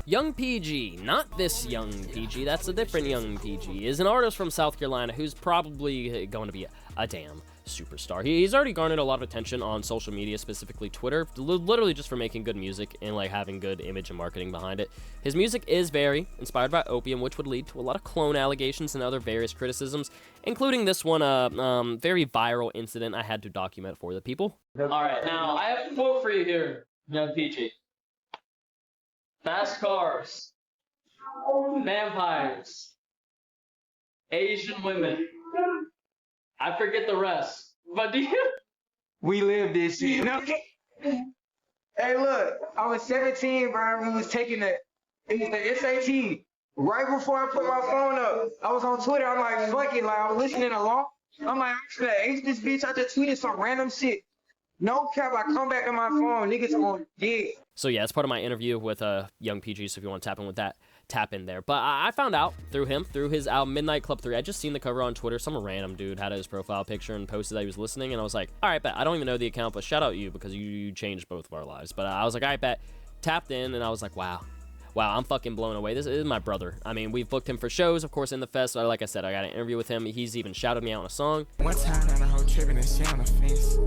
Young PG, not this Young PG, that's a different Young PG, is an artist from South Carolina who's probably going to be a damn superstar. He's already garnered a lot of attention on social media, specifically Twitter, literally just for making good music and like having good image and marketing behind it. His music is very inspired by opium, which would lead to a lot of clone allegations and other various criticisms, including this one very viral incident I had to document for the people. Alright, now I have a quote for you here, Young PG. Fast cars, vampires, Asian women. I forget the rest, but do you? We live this shit. No. Hey, look, I was 17, bro. We was taking the SAT. Right before I put my phone up, I was on Twitter. I'm like, fuck it. Like, I was listening along. I'm like, I'm gonna ace this bitch. I just tweeted some random shit. No cap, I come back to my phone, niggas on dick. So yeah, it's part of my interview with Young PG, so if you want to tap in with that, tap in there. But I found out through him, through his album Midnight Club 3. I just seen the cover on Twitter. Some random dude had his profile picture and posted that he was listening, and I was like, all right, bet. I don't even know the account, but shout out you because you changed both of our lives. But I was like, all right, bet. Tapped in, and I was like, wow, I'm fucking blown away. This is my brother. I mean, we've booked him for shows, of course, in the fest. So like I said, I got an interview with him. He's even shouted me out on a song. One time on a whole trip and she on the fence.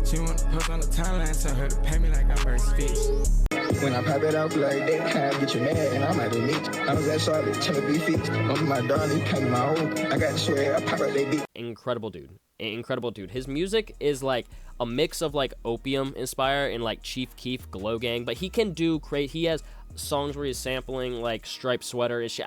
She want to post on the timeline, tell her to pay me like I'm her speech. When I pop it out like that, can't get you mad, and I'm at the meet. I was at Charlotte, trying to be fixed. On my darling, came my own. I got to swear, I pop out they beat. Incredible dude. His music is like a mix of like opium inspired and like Chief Keef, Glow Gang, but he can do he has songs where he's sampling like Striped Sweater and shit.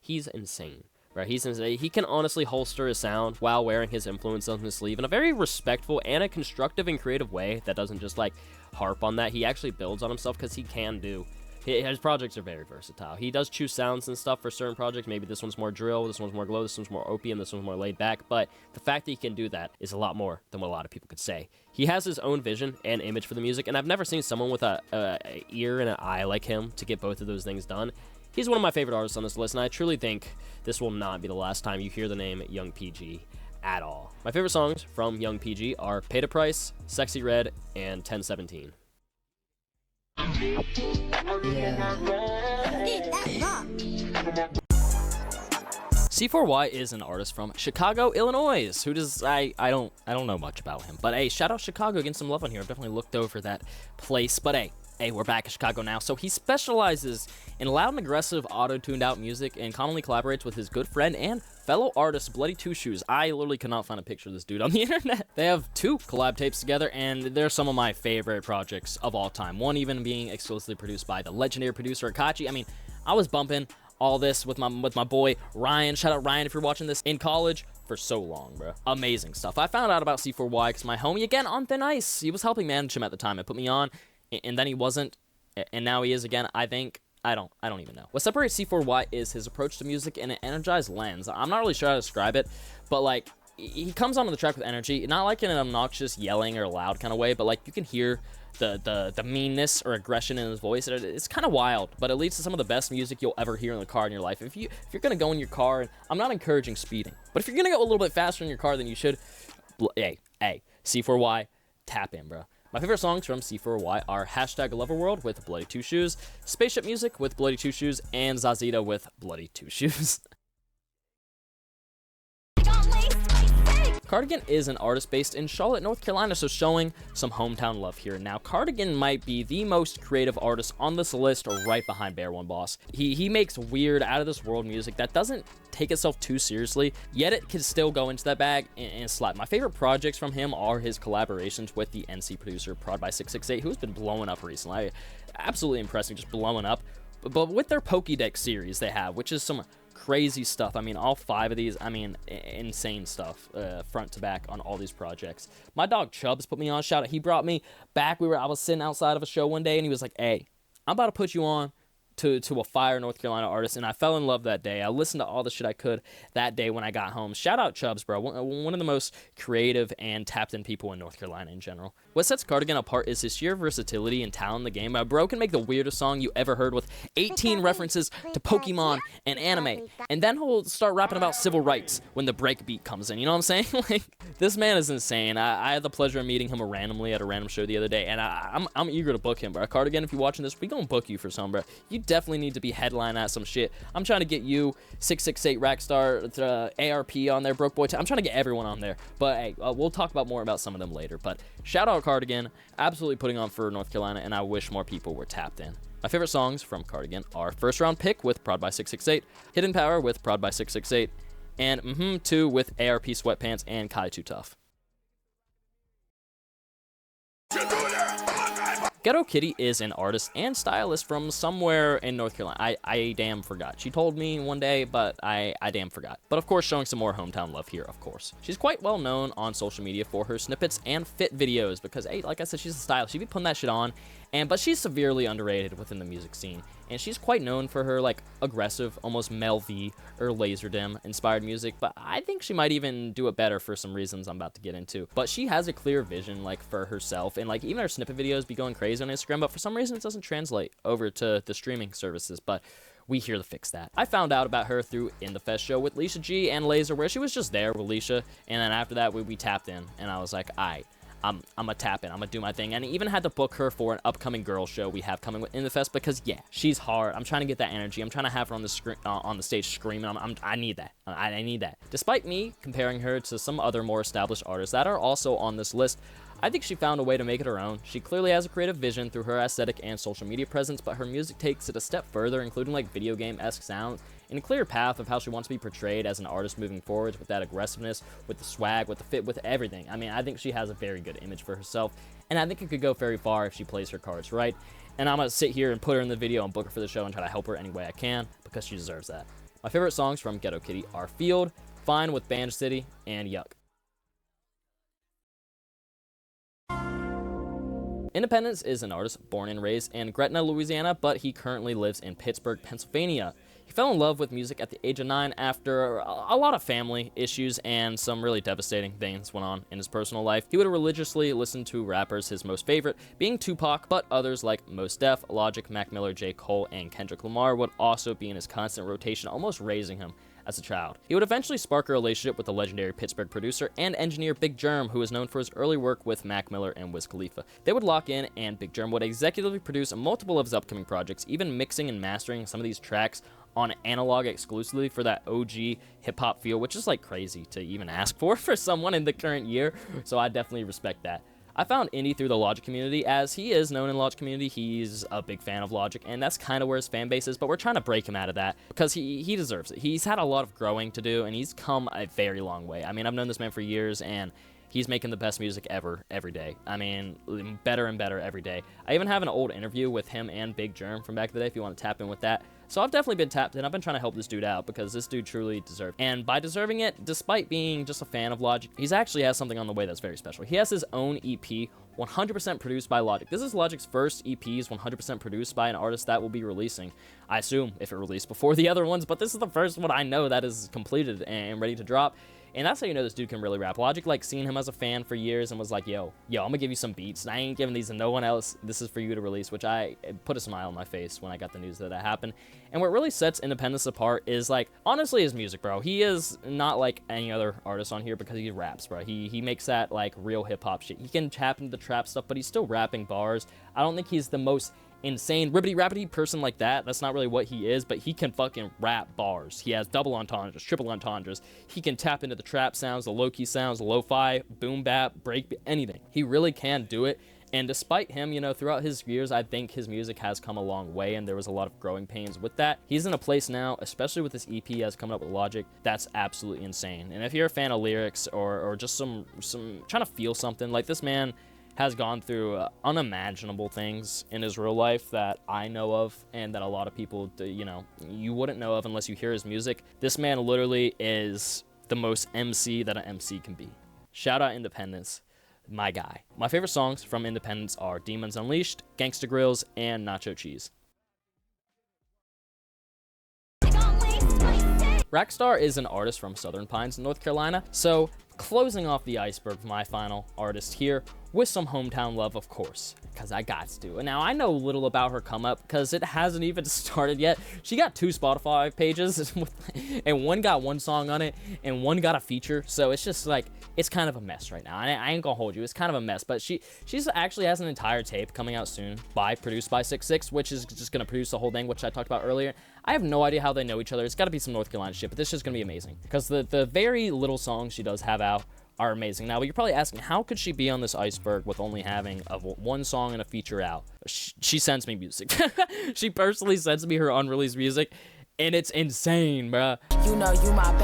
He's insane, right? He's insane. He can honestly holster his sound while wearing his influence on his sleeve in a very respectful and a constructive and creative way that doesn't just like harp on that. He actually builds on himself because he can do. His projects are very versatile. He does choose sounds and stuff for certain projects. Maybe this one's more drill, this one's more glow, this one's more opium, this one's more laid back. But the fact that he can do that is a lot more than what a lot of people could say. He has his own vision and image for the music, and I've never seen someone with a ear and an eye like him to get both of those things done. He's one of my favorite artists on this list, and I truly think this will not be the last time you hear the name Young PG at all. My favorite songs from Young PG are Pay the Price, Sexy Red, and 1017. C4Y is an artist from Chicago, Illinois. Who does I don't know much about him, but hey, shout out Chicago, getting some love on here. I've definitely looked over that place, but hey, we're back in Chicago now. So he specializes in loud and aggressive auto-tuned out music and commonly collaborates with his good friend and fellow artist Bloody Two Shoes. I literally could not find a picture of this dude on the internet. They have 2 collab tapes together, and they're some of my favorite projects of all time. One even being exclusively produced by the legendary producer Akachi. I mean, I was bumping all this with my boy Ryan. Shout out Ryan if you're watching this, in college for so long, bro. Amazing stuff. I found out about C4Y because my homie, again, on thin ice, he was helping manage him at the time. It put me on, and then he wasn't, and now he is again. I think I don't even know. What separates C4Y is his approach to music and an energized lens. I'm not really sure how to describe it, but like he comes onto the track with energy, not like in an obnoxious yelling or loud kind of way, but like you can hear the meanness or aggression in his voice. It's kind of wild, but it leads to some of the best music you'll ever hear in the car in your life. If you're gonna go in your car, and I'm not encouraging speeding, but if you're gonna go a little bit faster in your car than you should, hey, C4Y, tap in, bro. My favorite songs from C4Y are #Loverworld with Bloody Two Shoes, Spaceship Music with Bloody Two Shoes, and Zazita with Bloody Two Shoes. Cardigan is an artist based in Charlotte, North Carolina, so showing some hometown love here. Now, Cardigan might be the most creative artist on this list, right behind Bear One Boss. He makes weird, out-of-this-world music that doesn't take itself too seriously, yet it can still go into that bag and slap. My favorite projects from him are his collaborations with the NC producer Prod by 668, who's been blowing up recently. Absolutely impressive, just blowing up. But with their Pokédex series they have, which is some crazy stuff. I mean, all 5 of these, I mean, insane stuff, front to back on all these projects. My dog Chubbs put me on. Shout out, he brought me back. I was sitting outside of a show one day, and he was like, "Hey, I'm about to put you on to a fire North Carolina artist," and I fell in love that day. I listened to all the shit I could that day when I got home. Shout out Chubbs, bro. One of the most creative and tapped-in people in North Carolina in general. What sets Cardigan apart is his sheer versatility and talent in the game. Bro can make the weirdest song you ever heard with 18 references to Pokemon and anime, and then he'll start rapping about civil rights when the break beat comes in. You know what I'm saying? Like, this man is insane. I had the pleasure of meeting him randomly at a random show the other day, and I'm eager to book him, bro. Cardigan, if you're watching this, we gonna book you for some, bro. You definitely need to be headline at some shit. I'm trying to get you 668 Rackstar, ARP on there, Broke Boy. I'm trying to get everyone on there. But hey, we'll talk about more about some of them later. But shout out Cardigan, absolutely putting on for North Carolina, and I wish more people were tapped in. My favorite songs from Cardigan are First Round Pick with Prod by 668, Hidden Power with Prod by 668, and 2 with ARP Sweatpants and Kai Too Tough. Ghetto Kitty is an artist and stylist from somewhere in North Carolina. I damn forgot. She told me one day, but I damn forgot. But of course, showing some more hometown love here, of course. She's quite well known on social media for her snippets and fit videos because, hey, like I said, she's a stylist. She be putting that shit on. But she's severely underrated within the music scene, and she's quite known for her like aggressive, almost Mel V or Lazer Dim inspired music, but I think she might even do it better for some reasons I'm about to get into. But she has a clear vision like for herself, and like even her snippet videos be going crazy on Instagram, but for some reason it doesn't translate over to the streaming services, but we here to fix that. I found out about her through In The Fest show with Lisha G and Lazer, where she was just there with Lisha, and then after that we tapped in, and I was like, aight. I'm gonna tap in, I'm gonna do my thing, and I even had to book her for an upcoming girl show we have coming in the fest because yeah, she's hard. I'm trying to get that energy. I'm trying to have her on the stage screaming. I need that. I need that. Despite me comparing her to some other more established artists that are also on this list, I think she found a way to make it her own. She clearly has a creative vision through her aesthetic and social media presence, but her music takes it a step further, including like video game-esque sounds, and a clear path of how she wants to be portrayed as an artist moving forward with that aggressiveness, with the swag, with the fit, with everything. I mean, I think she has a very good image for herself, and I think it could go very far if she plays her cards right. And I'm gonna sit here and put her in the video and book her for the show and try to help her any way I can because she deserves that. My favorite songs from Ghetto Kitty are Field, Fine with Band City, and Yuck. Independence is an artist born and raised in Gretna, Louisiana, but he currently lives in Pittsburgh, Pennsylvania. He fell in love with music at the age of 9 after a lot of family issues and some really devastating things went on in his personal life. He would religiously listen to rappers, his most favorite being Tupac, but others like Mos Def, Logic, Mac Miller, J. Cole, and Kendrick Lamar would also be in his constant rotation, almost raising him as a child. He would eventually spark a relationship with the legendary Pittsburgh producer and engineer Big Germ, who is known for his early work with Mac Miller and Wiz Khalifa. They would lock in, and Big Germ would executively produce multiple of his upcoming projects, even mixing and mastering some of these tracks on analog exclusively for that OG hip-hop feel, which is like crazy to even ask for someone in the current year, so I definitely respect that. I found Indy through the Logic community, as he is known in the Logic community. He's a big fan of Logic, and that's kind of where his fan base is, but we're trying to break him out of that because he deserves it. He's had a lot of growing to do, and he's come a very long way. I mean, I've known this man for years, and he's making the best music ever, every day. I mean, better and better every day. I even have an old interview with him and Big Germ from back in the day if you want to tap in with that. So I've definitely been tapped in. I've been trying to help this dude out because this dude truly deserves it. And by deserving it, despite being just a fan of Logic, he's actually has something on the way that's very special. He has his own EP, 100% produced by Logic. This is Logic's first EPs, 100% produced by an artist that will be releasing, I assume, if it released before the other ones, but this is the first one I know that is completed and ready to drop. And that's how you know this dude can really rap. Logic, like, seen him as a fan for years and was like, yo, I'm gonna give you some beats. I ain't giving these to no one else. This is for you to release, which I put a smile on my face when I got the news that happened. And what really sets Independence apart is, like, honestly, his music, bro. He is not like any other artist on here because he raps, bro. He makes that, like, real hip-hop shit. He can tap into the trap stuff, but he's still rapping bars. I don't think he's the most insane ribbity rappity person like that. That's not really what he is, but he can fucking rap bars. He has double entendres, triple entendres. He can tap into the trap sounds, the low-key sounds, the lo-fi, boom bap, break, anything. He really can do it. And despite him, you know, throughout his years, I think his music has come a long way, and there was a lot of growing pains with that. He's in a place now, especially with this EP he has coming up with Logic, that's absolutely insane. And if you're a fan of lyrics or just some trying to feel something, like, this man has gone through unimaginable things in his real life that I know of, and that a lot of people, you know, you wouldn't know of unless you hear his music. This man literally is the most MC that an MC can be. Shout out Independence. My guy. My favorite songs from Independence are Demons Unleashed, Gangsta Grills, and Nacho Cheese. Rockstar is an artist from Southern Pines, North Carolina, so closing off the iceberg, my final artist here, with some hometown love, of course, because I got to. And now, I know little about her come up, because it hasn't even started yet. She got 2 Spotify pages, and one got 1 song on it, and one got a feature, so it's just like, it's kind of a mess right now. I ain't gonna hold you, it's kind of a mess, but she's actually has an entire tape coming out soon, produced by 6ix, which is just gonna produce the whole thing, which I talked about earlier. I have no idea how they know each other. It's gotta be some North Carolina shit, but this is gonna be amazing, because the very little songs she does have out are amazing. Now, you're probably asking, how could she be on this iceberg with only having 1 song and a feature out? She sends me music. She personally sends me her unreleased music, and it's insane, bruh. You know you my babe.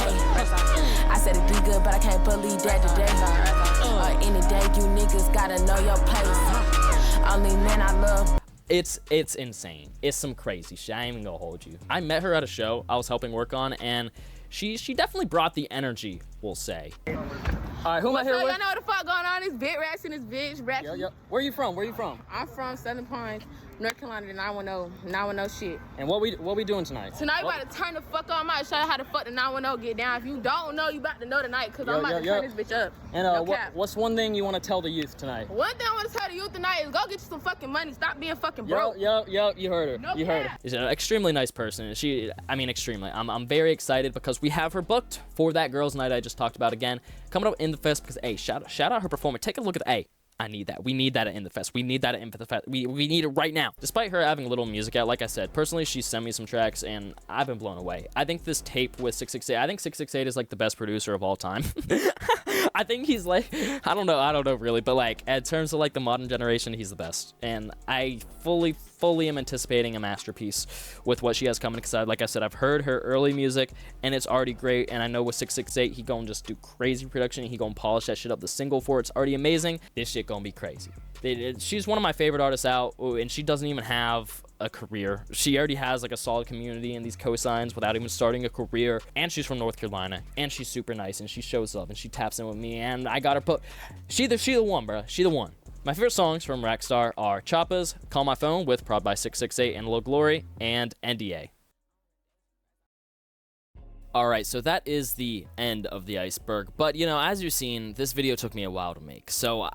I said it be good, but I can't believe that today. Any day, you niggas gotta know your place. Only man I love. It's insane. It's some crazy shit. I ain't even gonna hold you. I met her at a show I was helping work on, and she definitely brought the energy, we'll say. All right, who am I here with? Y'all know what the fuck going on? This bit rats in this bitch. Yep. Where you from? I'm from Southern Pines, North Carolina, the 910 shit. And what we doing tonight? Tonight, we about to turn the fuck on. I might show you how the fuck the 910 get down. If you don't know, you about to know tonight, because I'm about to turn this bitch up. And no what's one thing you want to tell the youth tonight? One thing I want to tell the youth tonight is go get you some fucking money. Stop being fucking broke. Yep, you heard her. No you heard her. She's an extremely nice person. Extremely. I'm very excited because we have her booked for that girls' night I just talked about again. Coming up in the fest, because, hey, shout out her performance. Take a look at the, I need that. We need that at In the Fest. We need that at In the Fest. We need it right now. Despite her having little music out, like I said, personally, she sent me some tracks, and I've been blown away. I think this tape with 668, I think 668 is, like, the best producer of all time. I think he's, like, I don't know really, but, like, in terms of, like, the modern generation, he's the best. And I fully am anticipating a masterpiece with what she has coming, because, like I said, I've heard her early music, and it's already great, and I know with 668, he gonna just do crazy production, he gonna polish that shit up. The single for it's already amazing. This shit gonna be crazy. She's one of my favorite artists out, and she doesn't even have a career. She already has, like, a solid community and these cosigns without even starting a career, and she's from North Carolina, and she's super nice, and she shows up, and she taps in with me, and I got her put. She the one, bruh. She the one. My favorite songs from Rockstar are Choppas, Call My Phone with Prod by 668 and Low Glory, and NDA. Alright, so that is the end of the iceberg, but, you know, as you've seen, this video took me a while to make, so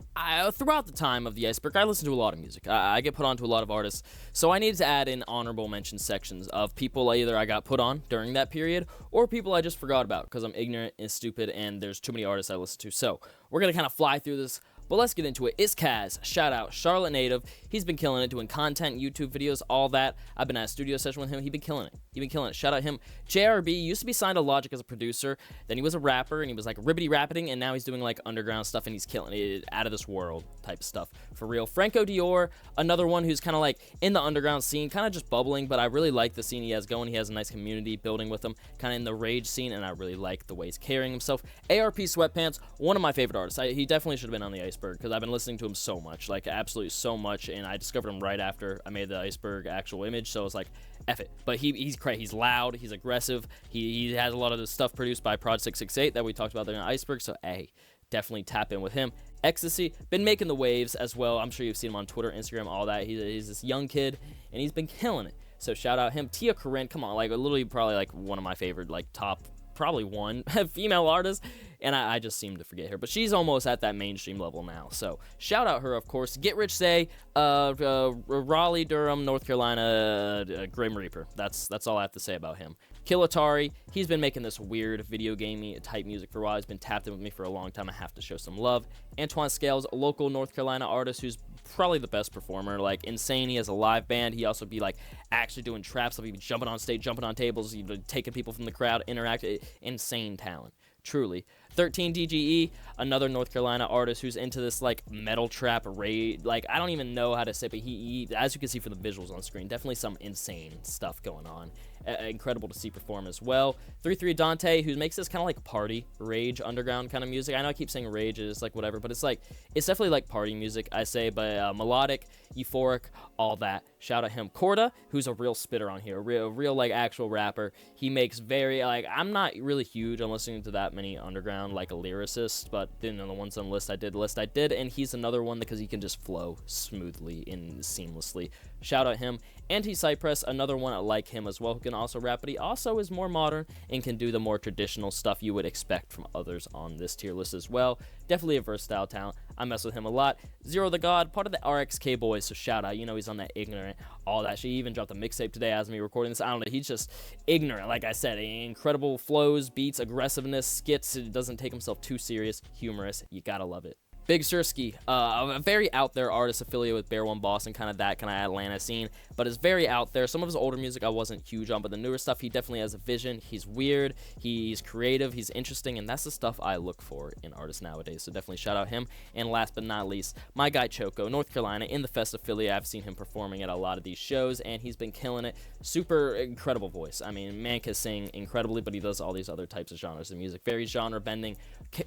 throughout the time of the iceberg, I listen to a lot of music. I get put on to a lot of artists, so I needed to add in honorable mention sections of people either I got put on during that period, or people I just forgot about, because I'm ignorant and stupid, and there's too many artists I listen to, so we're gonna kind of fly through this. But let's get into it. It's Kaz, shout out, Charlotte native. He's been killing it, doing content, YouTube videos, all that. I've been at a studio session with him. He's been killing it. Shout out him. JRB used to be signed to Logic as a producer. Then he was a rapper, and he was like ribbity rapping, and now he's doing like underground stuff, and he's killing it, out of this world type of stuff. For real. Franco Dior, another one who's kind of like in the underground scene, kind of just bubbling, but I really like the scene he has going. He has a nice community building with him, kind of in the rage scene, and I really like the way he's carrying himself. ARP Sweatpants, one of my favorite artists. He definitely should have been on the iceberg, because I've been listening to him so much, like absolutely so much, and I discovered him right after I made the iceberg actual image, so I was like, F it. But he's crazy, he's loud, he's aggressive, he has a lot of the stuff produced by Prod 668 that we talked about there in iceberg, so hey, definitely tap in with him. Ecstasy, been making the waves as well. I'm sure you've seen him on Twitter, Instagram, all that. He's this young kid, and he's been killing it, so shout out him. Tia Corinne, come on, like literally probably like one of my favorite, like top, probably one female artist, and I just seem to forget her, but she's almost at that mainstream level now, so shout out her, of course. Get Rich Say, Raleigh, Durham, North Carolina, Grim Reaper. That's all I have to say about him. Killatari, he's been making this weird video gamey type music for a while. He's been tapped in with me for a long time. I have to show some love. Antoine Scales, a local North Carolina artist who's probably the best performer. Like, insane. He has a live band. He also be like actually doing trap stuff. He'd be jumping on stage, jumping on tables, he'd be taking people from the crowd, interact. Insane talent, truly. 13 DGE, another North Carolina artist who's into this like metal trap raid. Like, I don't even know how to say, but he as you can see from the visuals on screen, definitely some insane stuff going on. Incredible to see perform as well. 33 Dante, who makes this kind of like party rage underground kind of music. I know I keep saying rage, it's like whatever, but it's definitely like party music, I say, but melodic, euphoric, all that. Shout out him. Corda, who's a real spitter on here, a real like actual rapper. He makes very like, I'm not really huge on listening to that many underground like a lyricist, but then the ones on the list I did, and he's another one because he can just flow smoothly and seamlessly. Shout out him. Anti-Cypress, another one like him as well, who can also rap, but he also is more modern and can do the more traditional stuff you would expect from others on this tier list as well. Definitely a versatile talent. I mess with him a lot. Zero the God, part of the RXK boys, so shout out. You know, he's on that ignorant, all that shit. He even dropped a mixtape today as me recording this. I don't know, he's just ignorant, like I said. Incredible flows, beats, aggressiveness, skits. It doesn't take himself too serious, humorous. You gotta love it. Big Sursky, a very out there artist affiliated with Bear One Boss and kind of that kind of Atlanta scene, but is very out there. Some of his older music I wasn't huge on, but the newer stuff, he definitely has a vision. He's weird, he's creative, he's interesting, and that's the stuff I look for in artists nowadays, so definitely shout out him. And last but not least, my guy Choco, North Carolina, in the Fest affiliate. I've seen him performing at a lot of these shows, and he's been killing it. Super incredible voice. I mean, man can sing incredibly, but he does all these other types of genres of music. Very genre bending,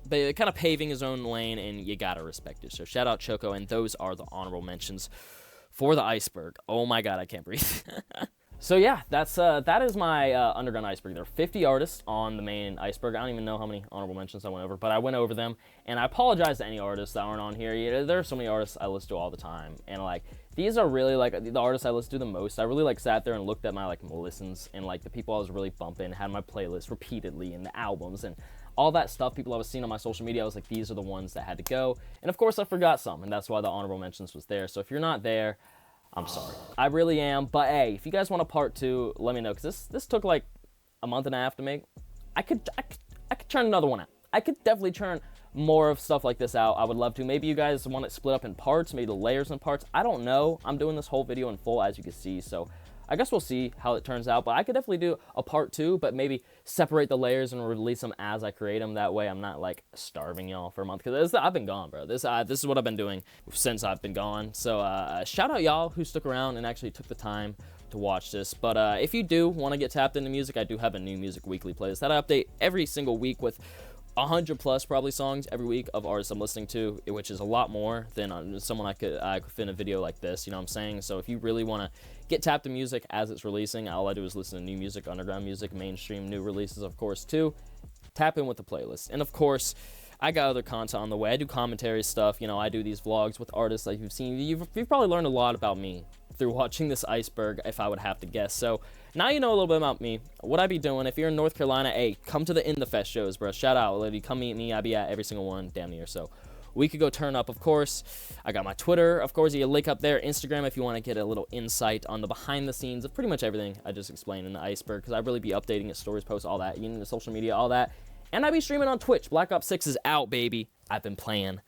kind of paving his own lane, and you gotta respect it. So shout out Choco, and those are the honorable mentions for the Iceberg. Oh my god, I can't breathe. So yeah, that is my underground Iceberg. There are 50 artists on the main Iceberg. I don't even know how many honorable mentions I went over, but I went over them, and I apologize to any artists that aren't on here. There are so many artists I listen to all the time, and like, these are really like the artists I listen to the most. I really like sat there and looked at my like listens and like the people I was really bumping, had my playlist repeatedly, and the albums and all that stuff, people I was seeing on my social media. I was like, these are the ones that had to go. And of course I forgot some, and that's why the honorable mentions was there. So if you're not there, I'm sorry. I really am. But hey, if you guys want a part 2, let me know, because this took like a month and a half to make. I could churn another one out. I could definitely churn more of stuff like this out. I would love to. Maybe you guys want it split up in parts, maybe the layers in parts. I don't know. I'm doing this whole video in full, as you can see, so I guess we'll see how it turns out, but I could definitely do a part 2, but maybe separate the layers and release them as I create them. That way I'm not like starving y'all for a month, because I've been gone, bro. This is what I've been doing since I've been gone. So shout out y'all who stuck around and actually took the time to watch this. But if you do want to get tapped into music, I do have a new music weekly playlist that I update every single week with 100 plus probably songs every week of artists I'm listening to, which is a lot more than someone I could fit in a video like this, you know what I'm saying? So if you really want to get tapped to music as it's releasing, all I do is listen to new music, underground music, mainstream, new releases, of course, too. Tap in with the playlist. And of course, I got other content on the way. I do commentary stuff, you know, I do these vlogs with artists like you've seen. You've probably learned a lot about me through watching this Iceberg, if I would have to guess. So now you know a little bit about me, what I be doing. If you're in North Carolina, hey, come to the In The Fest shows, bro. Shout out, lady, come meet me. I be at every single one, damn near. So we could go turn up, of course. I got my Twitter, of course. You can link up there. Instagram, if you want to get a little insight on the behind the scenes of pretty much everything I just explained in the Iceberg, because I really be updating it, stories, posts, all that, you know, the social media, all that. And I be streaming on Twitch. Black Ops 6 is out, baby. I've been playing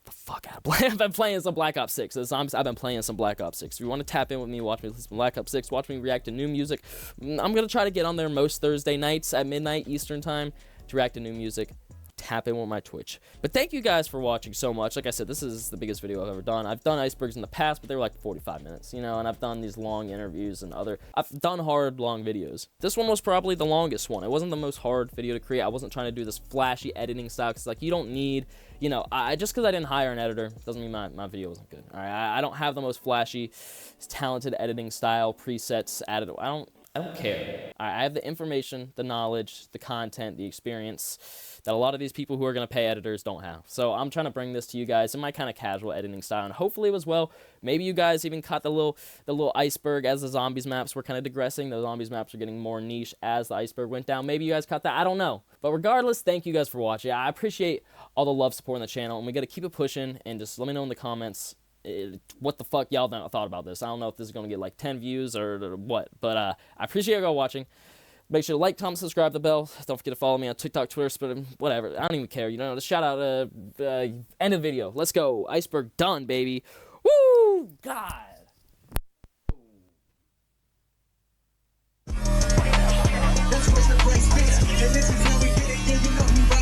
the fuck out. I've been playing some Black Ops 6. I've been playing some Black Ops 6. If you want to tap in with me, watch me play some Black Ops 6, watch me react to new music. I'm going to try to get on there most Thursday nights at midnight Eastern time to react to new music. Tap in with my Twitch. But thank you guys for watching so much. Like I said, this is the biggest video I've ever done. I've done Icebergs in the past, but they were like 45 minutes, you know, and I've done these long interviews and I've done hard, long videos. This one was probably the longest one. It wasn't the most hard video to create. I wasn't trying to do this flashy editing style, because like, you don't need, you know, just because I didn't hire an editor doesn't mean my video wasn't good. All right, I don't have the most flashy, talented editing style, presets added. I don't care. I have the information, the knowledge, the content, the experience that a lot of these people who are going to pay editors don't have. So I'm trying to bring this to you guys in my kind of casual editing style, and hopefully it was well. Maybe you guys even caught the little Iceberg as the zombies maps were kind of digressing. The zombies maps were getting more niche as the Iceberg went down. Maybe you guys caught that. I don't know. But regardless, thank you guys for watching. I appreciate all the love, support on the channel, and we got to keep it pushing, and just let me know in the comments what the fuck y'all thought about this. I don't know if this is going to get like 10 views or what, but I appreciate y'all watching. Make sure to like, comment, subscribe, the bell. Don't forget to follow me on TikTok, Twitter, whatever. I don't even care. You know, just shout out, end of video. Let's go. Iceberg done, baby. Woo! Oh, God. That's what's the place, bitch. And this is how we get it, yeah, you know me,